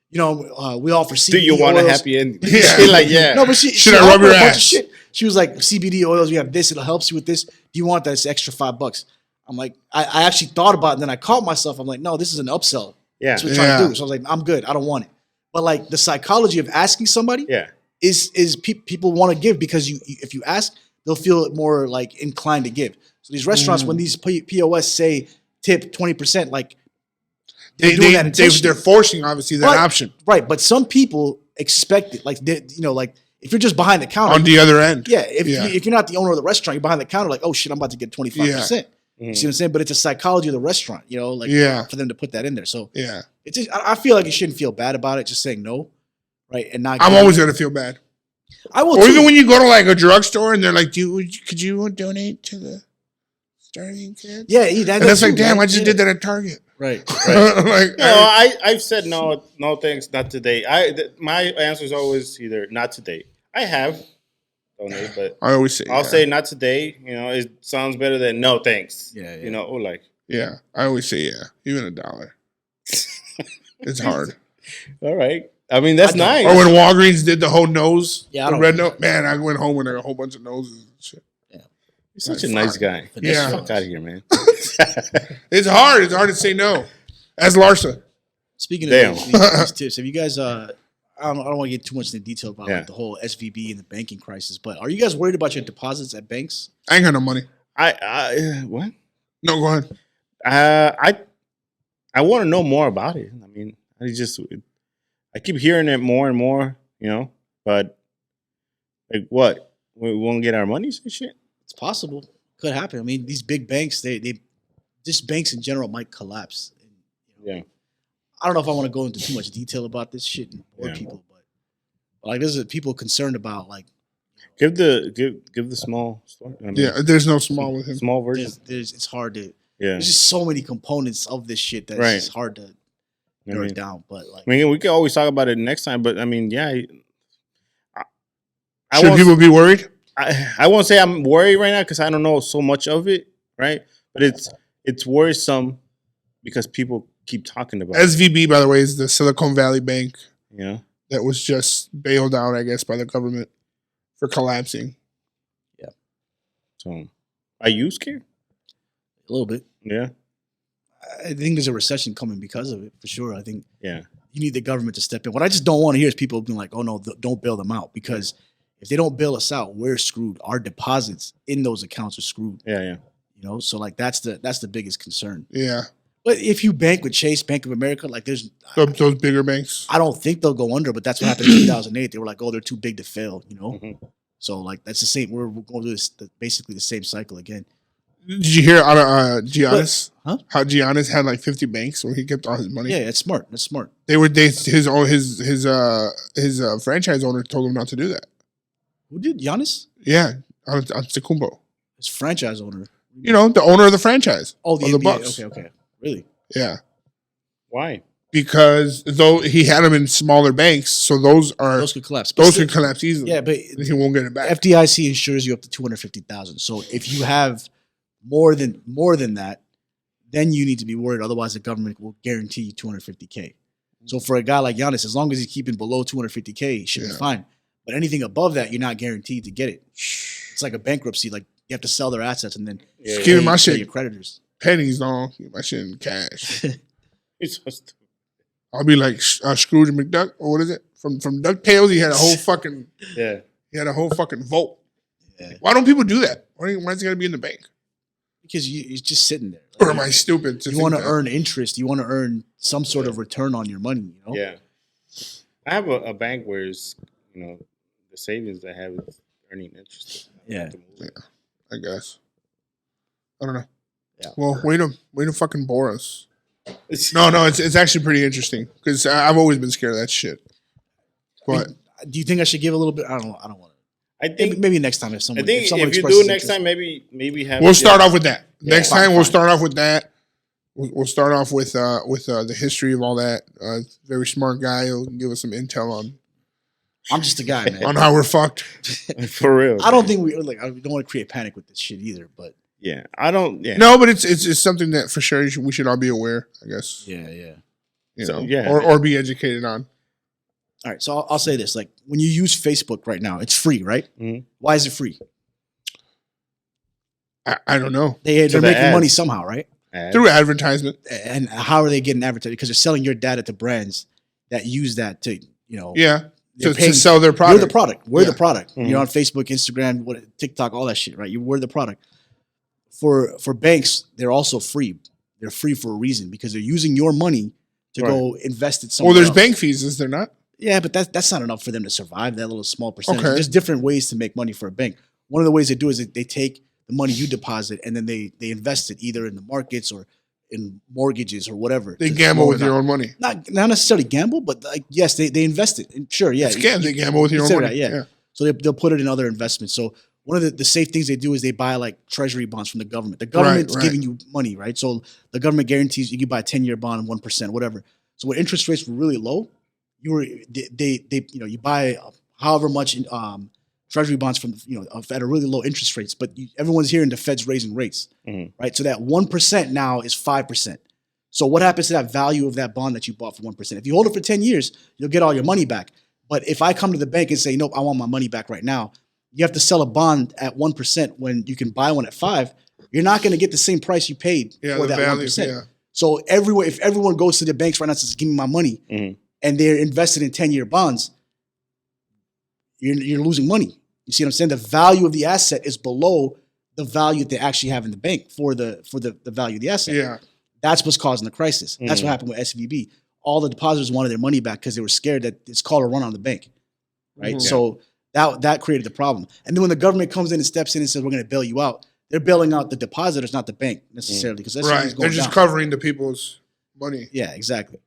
we offer CBD. Do you want oils. a happy ending? Yeah. Like, yeah. No, but should I rub your ass? Shit. She was like, CBD oils. We have this. It'll help you with this. Do you want that? It's extra $5. I'm like, I actually thought about it, and then I caught myself. I'm like, no, this is an upsell. Yeah. That's what we're trying to do. So I was like, I'm good. I don't want it. But like the psychology of asking somebody is people want to give because if you ask, they'll feel more like inclined to give. So these restaurants, when these POS say tip 20%, like they're forcing obviously that option. Right. But some people expect it. Like, like if you're just behind the counter. On the other end. Yeah. If you're not the owner of the restaurant, you're behind the counter like, oh shit, I'm about to get 25%. Yeah. You see what I'm saying? But it's a psychology of the restaurant, for them to put that in there. So it's just, I feel like you shouldn't feel bad about it, just saying no, right? And not. I'm always gonna feel bad. I will. Or even when you go to like a drugstore and they're like, could you donate to the starving kids? Yeah, and that's like, damn, I just did that at Target. Right. Like, I've said no thanks, not today. My answer is always either not today. I have. Donate, but I always say I'll say not today. It sounds better than no thanks. Yeah. Yeah, I always say even $1. It's hard. All right. I mean that's nice. Or when Walgreens did the whole nose, the red nose. Man, I went home with a whole bunch of noses and shit. You're such a Like, nice fuck. guy. But Get yeah. the fuck out of here, man. It's hard. It's hard to say no. As Larsa. Speaking Damn. of these tips, have you guys? I don't want to get too much into detail about Yeah. like, the whole SVB and the banking crisis, but are you guys worried about your deposits at banks? I ain't got no money. What? No, go ahead. I want to know more about it. I mean, I keep hearing it more and more, you know, but like what? We won't get our monies and shit? It's possible. Could happen. I mean, these big banks, they just banks in general might collapse. And, Yeah. I don't know if I want to go into too much detail about this shit and bore Yeah. people, but like there's people concerned about like Give the small story. I mean, Yeah, there's no small with him. small version. it's hard to. Yeah. There's just so many components of this shit that's Right. just hard to I narrow mean, it down. But like, I mean, we could always talk about it next time, but I mean, yeah. I Should won't- people be worried? I won't say I'm worried right now because I don't know so much of it, right? But it's worrisome because people keep talking about it. SVB, by the way, is the Silicon Valley Bank You know? that was just bailed out, I guess, by the government for collapsing. So are you scared? a little bit. Yeah. I think there's a recession coming because of it for sure. I think Yeah. you need the government to step in. What I just don't want to hear is people being like, "Oh no, don't bail them out," because if they don't bail us out, we're screwed. Our deposits in those accounts are screwed. Yeah, yeah. You know, so like that's the biggest concern. Yeah, But if you bank with Chase, Bank of America, like those bigger banks. I don't think they'll go under. But that's what happened in 2008. They were like, "Oh, they're too big to fail." You know, Mhm. so like that's the same. We're going through basically the same cycle again. Did you hear out of Giannis? Huh? How Giannis had like 50 banks where he kept all his money? Yeah, that's smart. That's smart. His franchise owner told him not to do that. Who did Giannis? Yeah, on Antetokounmpo. His franchise owner. You know, the owner of the franchise. Oh, the of the NBA. Bucks. Okay. Really? Yeah, Why? because though he had them in smaller banks, so those Could collapse. But those still- could collapse easily. Yeah, but he won't get it back. FDIC insures you up to 250,000. So if you have more than that, then you need to be worried. Otherwise, the government will guarantee you 250K. So for a guy like Giannis, as long as he's keeping below 250K, he should be Yeah. fine. But anything above that, you're not guaranteed to get it. It's like a bankruptcy. Like you have to sell their assets and then Yeah, Keep it my pay shit. your creditors. Pennies, no, keep my shit in cash. It's so stupid. I'll be like Scrooge McDuck, or what is it from DuckTales? He had a whole fucking vault. Yeah. Why don't people do that? Why is it got to be in the bank? Because you're just sitting there. Or am I stupid? You want to earn interest. You want to earn some sort of return on your money. You know? Yeah. I have a bank where it's, the savings I have is earning interest. Yeah. I guess. I don't know. Yeah. Well, way to fucking bore us. No, it's actually pretty interesting because I've always been scared of that shit. But Do you think I should give a little bit? I don't want to. I think Maybe next time if someone. I think if someone if you expresses do next interest. time, maybe have. we'll start off with that. Next fine, time we'll fine. start off with that. We'll start off with the history of all that. Very smart guy. He'll give us some intel I'm just a guy, man. on how we're fucked. for real. I don't think we don't want to create panic with this shit either. But Yeah, I don't. Yeah, No, but it's something that for sure we should all be aware. I guess. yeah. You So, know, yeah. or be educated on. All right, so I'll say this: like when you use Facebook right now, it's free, right? Mhm. Why is it free? I don't know. They're the making ads. money somehow, right? Through advertisement. And how are they getting advertised? Because they're selling your data to brands that use that to, Yeah. they're To paying- sell their We're product. the product. We're the Yeah. product. Mhm. You're on Facebook, Instagram, TikTok, all that shit, right? We're the product. For banks, they're also free. They're free for a reason because they're using your money to go invest it somewhere. Well, there's else. bank fees, is there not? Yeah, but that's not enough for them to survive. That little small percentage. Okay. There's different ways to make money for a bank. One of the ways they do is they take the money you deposit and then they invest it either in the markets or in mortgages or whatever. They to gamble slow with it your down. own money. Not necessarily gamble, but like yes, they invest it. And sure, yeah. It's scams. They gamble with your own Consider money. that, yeah. So they'll put it in other investments. So one of the safe things they do is they buy like treasury bonds from the government. The government's right. giving you money, right? So the government guarantees you can buy a 10-year bond 1%, whatever. So when interest rates were really low, you buy however much treasury bonds from at a really low interest rates, but everyone's hearing the Fed's raising rates, Mhm. right? So that 1% now is 5%. So what happens to that value of that bond that you bought for 1%? If you hold it for 10 years, you'll get all your money back. But if I come to the bank and say, nope, I want my money back right now, you have to sell a bond at 1% when you can buy one at 5%. You're not going to get the same price you paid for that 1%. Yeah. So if everyone goes to the banks right now and says, "Give me my money," and they're invested in 10-year bonds, you're losing money. You see what I'm saying? The value of the asset is below the value that they actually have in the bank for the value of the asset. Yeah. That's what's causing the crisis. That's what happened with SVB. All the depositors wanted their money back because they were scared that it's called a run on the bank, right? So that created the problem. And then when the government comes in and steps in and says, "We're going to bail you out," they're bailing out the depositors, not the bank necessarily, because that's right. They're just covering the people's money. Yeah, exactly.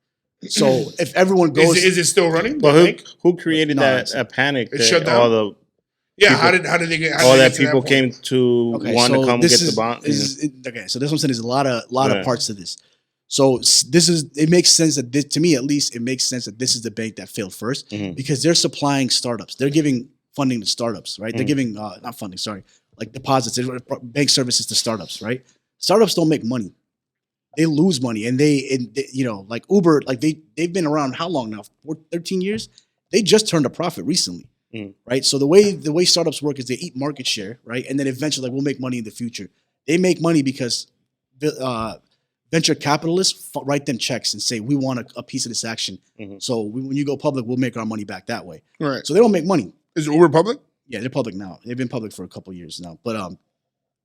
So if everyone goes, is it still running? Well, who created that panic? It shut down. All the people, how did they get? All that people came to want to come get the bond. Okay, so this one said there's a lot of parts to this. So it makes sense that to me at least, it makes sense that this is the bank that failed first because they're supplying startups. They're giving funding to startups, right? They're giving not funding, sorry, like deposits, bank services to startups, right? Startups don't make money. They lose money, and they like Uber, like they've been around how long now? 13 years. They just turned a profit recently, right? So the way startups work is they eat market share, right? And then eventually, like, we'll make money in the future. They make money because venture capitalists write them checks and say, "We want a piece of this action." So when you go public, we'll make our money back that way. Right. So they don't make money. Is Uber public? Yeah, they're public now. They've been public for a couple of years now. But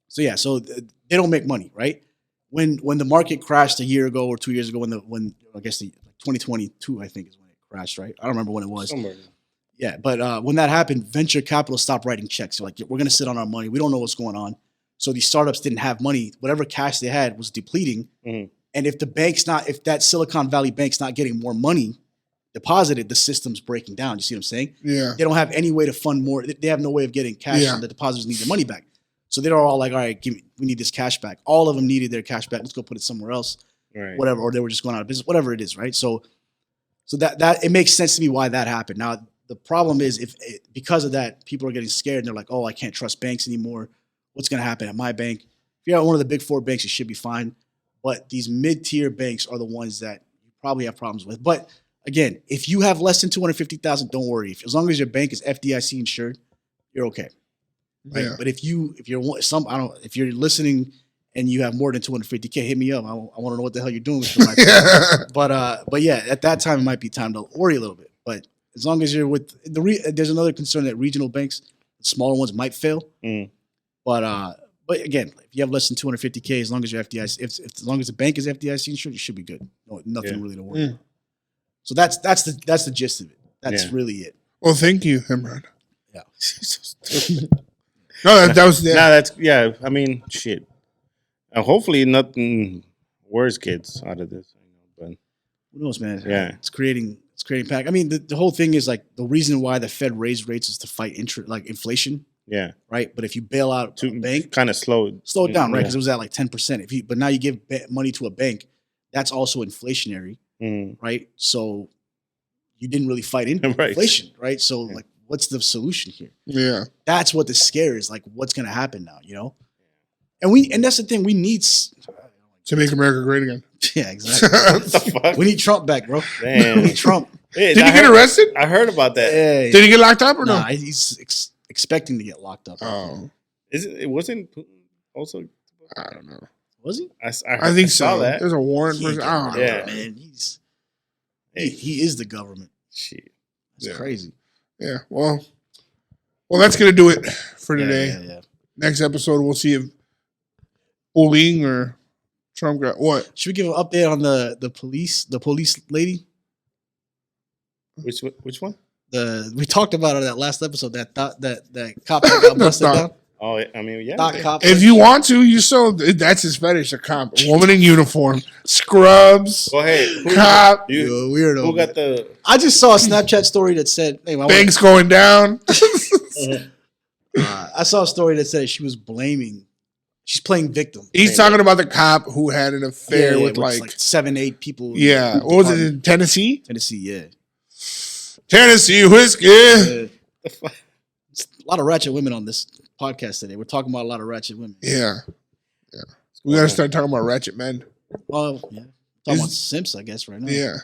so they don't make money, right? When the market crashed a year ago or 2 years ago, when I guess the 2022, I think is when it crashed, right? I don't remember when it was. Somewhere. Yeah, but when that happened, venture capital stopped writing checks. They're like, "We're going to sit on our money. We don't know what's going on." So these startups didn't have money. Whatever cash they had was depleting. And if if that Silicon Valley bank's not getting more money deposited, the system's breaking down. You see what I'm saying? Yeah. They don't have any way to fund more. They have no way of getting cash, and the depositors need their money back. So they're all like, "All right, we need this cash back." All of them needed their cash back. Let's go put it somewhere else, whatever. Or they were just going out of business, whatever it is, right? So that it makes sense to me why that happened. Now the problem is because of that, people are getting scared and they're like, "Oh, I can't trust banks anymore. What's going to happen at my bank?" If you're at one of the big 4 banks, you should be fine. But these mid-tier banks are the ones that you probably have problems with. But again, if you have less than $250,000, don't worry. As long as your bank is FDIC insured, you're okay. Right? Yeah. But if you're listening and you have more than $250K, hit me up. I want to know what the hell you're doing with your life. But yeah, at that time it might be time to worry a little bit. But as long as you're with there's another concern that regional banks, the smaller ones, might fail. But again, if you have less than $250K, as long as you're FDIC, as long as the bank is FDIC insured, you should be good. Nothing really to worry about. So that's the gist of it. That's really it. Well, thank you, Imran. Yeah. No, that was I mean, shit. Hopefully, nothing worse gets out of this. But who knows, man? Yeah, it's creating panic. I mean, the whole thing is like the reason why the Fed raised rates is to fight inflation. Yeah. Right. But if you bail out a bank, kind of slow it down, right? Because it was at like 10%. But now you give money to a bank, that's also inflationary, right? So you didn't really fight inflation, right? So like, what's the solution here? Yeah. That's what the scare is. Like, what's going to happen now? And that's the thing. We need to make America great again. Yeah, exactly. We need Trump back, bro. Damn. We need Trump. Hey, did he get arrested? I heard about that. Hey. Did he get locked up or no? He's expecting to get locked up. Oh, it wasn't Putin also? I don't know. Was he? I think so. That. There's a warrant. I don't know. Yeah, man. He is the government. Shit, it's crazy. Yeah. Well, that's gonna do it for today. Yeah. Next episode, we'll see if bullying or Trump got what. Should we give an update on the police lady? Which one? We talked about it that last episode. That cop that got busted down. Oh, I mean, yeah. If you want to, that's his fetish. A cop, a woman in uniform, scrubs. Go ahead, cop. You weirdo. Who got the? I just saw a Snapchat story that said, "Hey, banks going down." I saw a story that said she was blaming. She's playing victim. He's talking about the cop who had an affair with like 7-8 people. Yeah, what was it in Tennessee? Tennessee, yeah. Tennessee whiskey. A lot of ratchet women on this podcast today. We're talking about a lot of ratchet women. Yeah. We gotta start talking about ratchet men. Well, yeah. Talking about simps, I guess, right now. Yeah.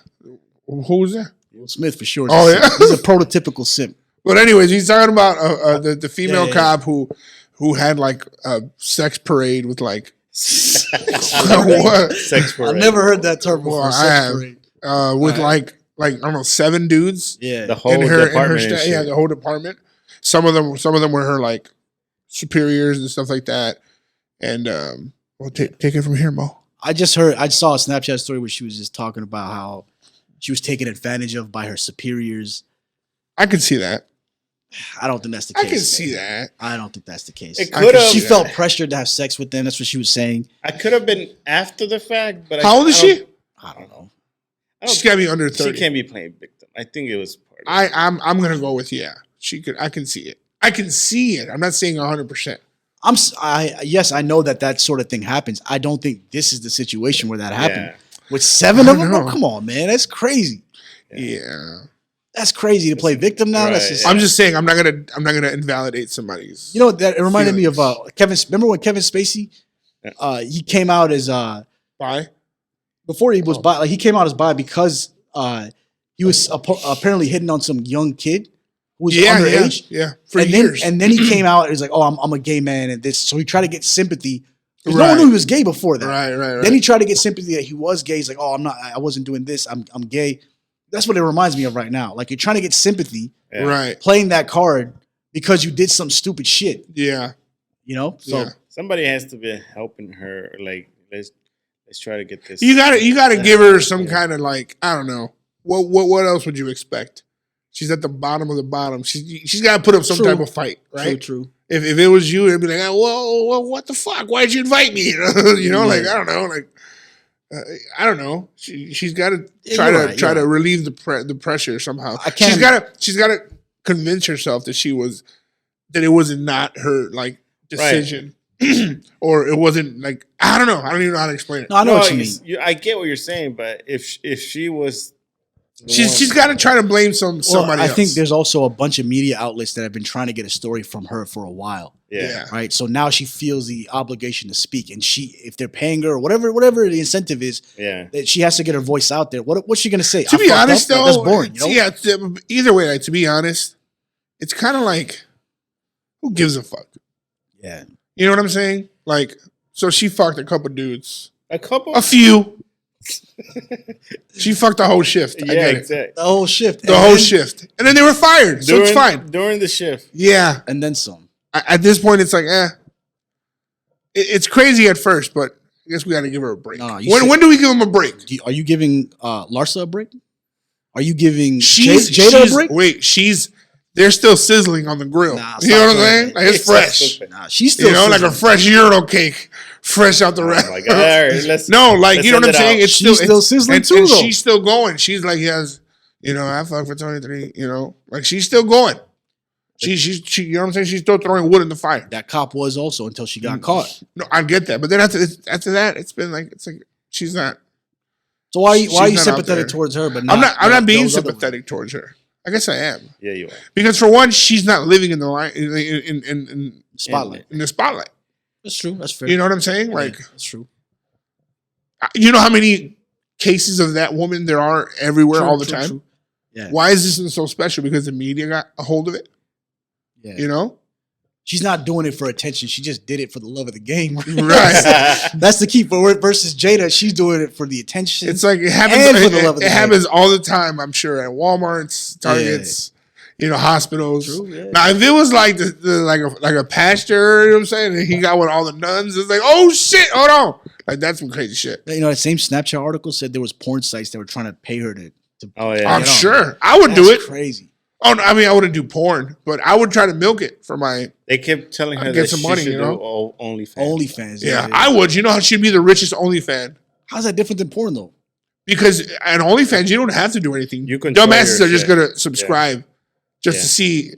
Who was that? Will Smith for sure. Oh, yeah? He's a prototypical simp. But anyways, he's talking about the female Yeah. cop who had like a sex parade with like what? Sex I've parade. never heard that term before. Well, I sex have. parade. With like I don't know 7 dudes Yeah. The whole in her department. and yeah, shit. the whole department. Some of them were her like superiors and stuff like that. And well, take it from here, Mo. I saw a Snapchat story where she was just talking about how she was taken advantage of by her superiors. I can see that. I don't think that's the case. I can see that. I don't think that's the case. It I could can have. see She felt pressured to have sex with them. That's what she was saying. I could have been after the fact, but How old is she? I don't know. She's got to be under She 30. can't be playing victim. I think it was part of it. I'm gonna go with yeah. She could. I can see it. I can see it. I'm not saying 100%. Yes, I know that sort of thing happens. I don't think this is the situation where that happened. Yeah. With 7 I of them? know. Oh, come on, man. That's crazy. Yeah. That's crazy to play victim now. That's Right, just, I'm just saying I'm not gonna invalidate somebody's. you know, that it reminded me of feelings. Kevin. Remember when Kevin Spacey, he came out as Bye. before he was bi, like he came out as bi because he was apparently hitting on some young kid who was underage. Yeah. For and years. then he came out and was like, "Oh, I'm a gay man," and this. So he tried to get sympathy. 'Cause no Right. one knew he was gay before that. right. Then he tried to get sympathy that he was gay. He's like, "Oh, I wasn't doing this. I'm gay." That's what it reminds me of right now. Like you're trying to get sympathy, Yeah. Right. playing that card because you did some stupid shit. Yeah. You know. So Yeah. Somebody has to be helping her. Like let's try to get this. You gotta give her some kind of like, I don't know. What else would you expect? She's at the bottom of the bottom. She's got to put up some True. type of fight, right? True. If it was you, it'd be like, whoa, what the fuck? Why'd you invite me? You know, like I don't know, like I don't know. She's got to try to relieve the pressure somehow. I can't- She's got to convince herself that it was not her like decision, or it wasn't like I don't know. I don't even know how to explain it. No, I know what you mean. I get what you're saying, but if she was, She's got to try to blame somebody I else. think there's also a bunch of media outlets that have been trying to get a story from her for a while. yeah. Right. So now she feels the obligation to speak, and if they're paying her or whatever the incentive is, Yeah. that she has to get her voice out there. What's she gonna say? To be honest, though, that's boring. You know? yeah. Either way, to be honest, it's kind of like, who gives a fuck? Yeah. You know what I'm saying? Like, so she fucked a couple dudes, A few. She fucked the whole shift. I Yeah, get it. exactly. The whole shift. The whole shift, and then they were fired, so it's fine. During the shift. Yeah. And then some. At this point, it's like, it's crazy at first, but I guess we got to give her a break. No, when do we give them a break? Are you giving Larsa a break? Are you giving Jada a break? Wait, they're still sizzling on the grill. Nah, you know what I'm stop saying? Like, it's fresh. Nah, she's still You know, like a sizzling. fresh urinal cake, fresh out the Oh wrap. my god! All right, let's No, like let's you know what I'm end it saying? out. It's She's still sizzling and, too, and though. she's still going. She's like, I fucked for 23. You know, like she's still going. She you know what I'm saying? She's still throwing wood in the fire. That cop was also until she got caught. No, I get that, but then after that, it's like she's not. So why are you She's not out sympathetic there. towards her? But I'm not being those other sympathetic towards her. I guess I am Yeah, you are. because for one, she's not living in the line in spotlight. in the spotlight. That's true. That's fair. You know what I'm saying? Yeah, Like, that's true. you know how many cases of that woman there are everywhere True, all the true, time? true. Yeah. Why is this one so special? Because the media got a hold of it. Yeah. You know, She's not doing it for attention. She just did it for the love of the game. right? That's the key. For versus Jada, she's doing it for the attention. It's like it happens. And for the love of the It game. happens all the time. I'm sure at WalMarts, Targets, you know, hospitals. True, yeah. Now, if it was like like a pastor, you know what I'm saying, and he got with all the nuns, it's like, oh shit, hold on, like that's some crazy shit. You know, that same Snapchat article said there was porn sites that were trying to pay her to Oh yeah. I'm get on. sure I would do it. That's crazy. Oh, no, I mean, I wouldn't do porn, but I would try to milk it for my. They kept telling her Get that some she money, should you know? do OnlyFans. OnlyFans. Yeah, I would. You know how she'd be the richest OnlyFan How's that different than porn though? because at OnlyFans you don't have to do anything. You control Dumbasses your are just shit. gonna subscribe just to Yeah. see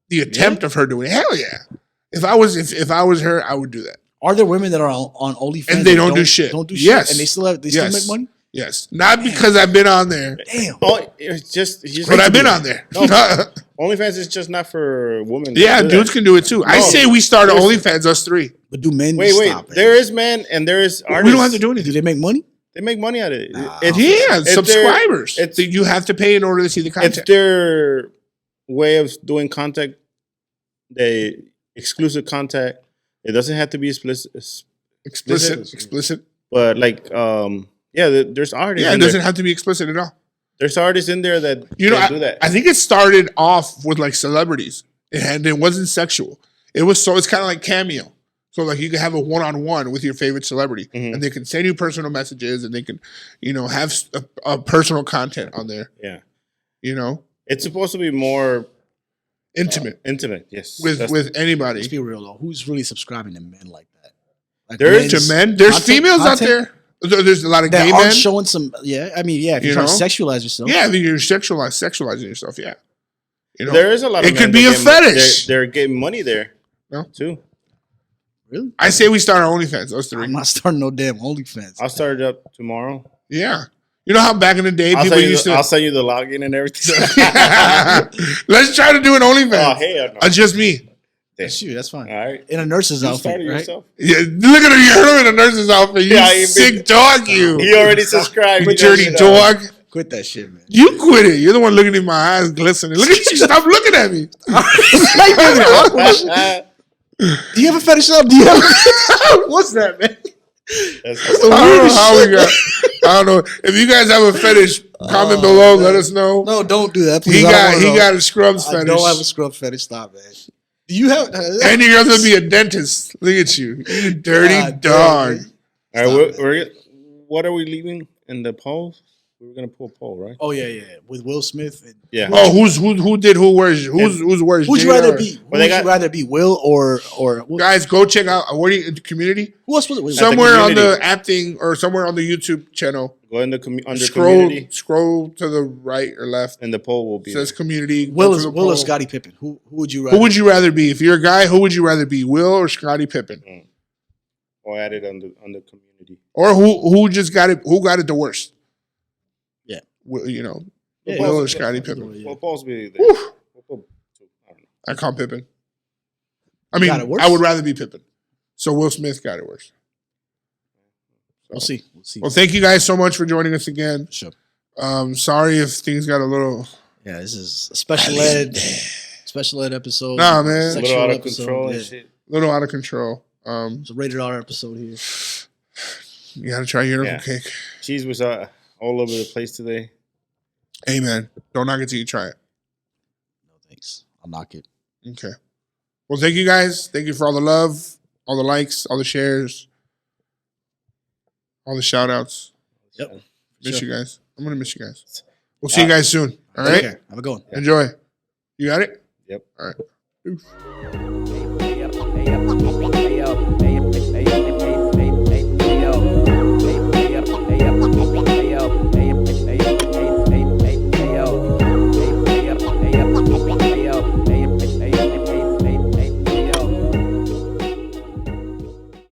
the attempt of her doing it. Hell yeah! If I was her, I would do that. Are there women that are on OnlyFans And they that don't do shit. Don't do shit, Yes. and they still still Yes. make money. Yes, not because I've been on there, Damn. Oh, it's just but I've been on there. No. OnlyFans is just not for women. Yeah, to do dudes that. can do it too. I No. say we start an OnlyFans, us three. But do men Wait. stop it? There is men and there is artists. We don't have to do Do anything. they make money? They make money out of it. Nah. If- Yeah, if they're- subscribers. it's- You have to pay in order to see the If content. they're way of doing contact, the exclusive contact. It doesn't have to be Explicit. but like there's artists. Yeah, it in doesn't there. have to be explicit at all. There's artists in there that You know, do that. I think it started off with like celebrities. It wasn't sexual. It's kind of like Cameo. So like you can have a one-on-one with your favorite celebrity, Mhm. and they can send you personal messages, and they can, have a personal content on there. Yeah, It's it's supposed to be more intimate intimate. Yes, with Let's anybody. be real though. Who's really subscribing to men like that? Like There's To men's men, there's content- females out content there. There's a lot of that gay aren't men. showing some. Yeah, I mean, yeah. If you're You trying to know? sexualize yourself, Yeah, you're sexualizing yourself. Yeah, there is a lot. Of It men could be that a get fetish. They're getting money there. No. Too. really. I say we start our OnlyFans. Those three. I'm not starting no damn OnlyFans. I'll start it up tomorrow. Yeah, you know how back in the day I'll people send, you used the, to. I'll send you the login and everything. Let's try to do an Oh OnlyFans. hell no! Just me. Shoot, that's fine. All right. In a nurse's You outfit, started right? yourself. Yeah, look at her. You heard him in a nurse's outfit. You Yeah, you sick dog, you. He already subscribed. You He dirty doesn't know. dog. Quit that shit, man. You quit it. You're the one looking in my eyes glistening. Look at you. Stop looking at me. Do you have a fetish up? Do you have? What's that, man? That's the I don't know weirdest how we shit. got. I don't know. If you guys have a fetish, comment below. Let us know. No, don't do that. Please. He I don't wanna know. got a scrubs I fetish. don't have a scrub fetish. Stop, man. Do you have? And you're gonna be a dentist. Look at you. You dirty God damn, dog. man. All right. Stop What are we leaving in the polls? We were gonna pull a poll, right? Oh yeah. With Will Smith. And Yeah. Oh, who did who worse? Who's worse? who'd you JR? rather be? Well, they Would you got- rather be Will or Guys, go check out. What are you in the community? who else was it? Wait, Somewhere on community. the acting or somewhere on the YouTube channel. Go in the under Scroll community, to the right or left. and the poll will It be. says community. Go Will to is the Will or poll. Scottie Pippen? Who would you rather? Who would you rather be? If you're a guy, who would you rather be? Will or Scottie Pippen? Or add it on the community. Or who just got it? Who got it the worst? Yeah. Will, Yeah, Will or yeah. Scottie Pippen? Yeah. Well, polls will be there. Whew. We'll pull two. I don't know. I call Pippen. I Got mean, it worse? I would rather be Pippen. So Will Smith got it worse. We'll see. Well, thank you guys so much for joining us again. Sure. Sorry if things got a little. Yeah, this is a special ed episode. Nah, man. A little Sexual out of episode, control yeah. and shit. Little out of control. It's a rated R episode here. You gotta try unicorn Yeah. cake. Cheese was all over the place today. Hey man, don't knock it till you try it. No thanks. I'll knock it. Okay. Well, thank you guys. Thank you for all the love, all the likes, all the shares, all the shout outs. Yep. Miss Sure. you guys. I'm gonna miss you guys. We'll see you guys soon. All Take right. care. Have a good one. Enjoy. You got it? Yep. All right. Hey up,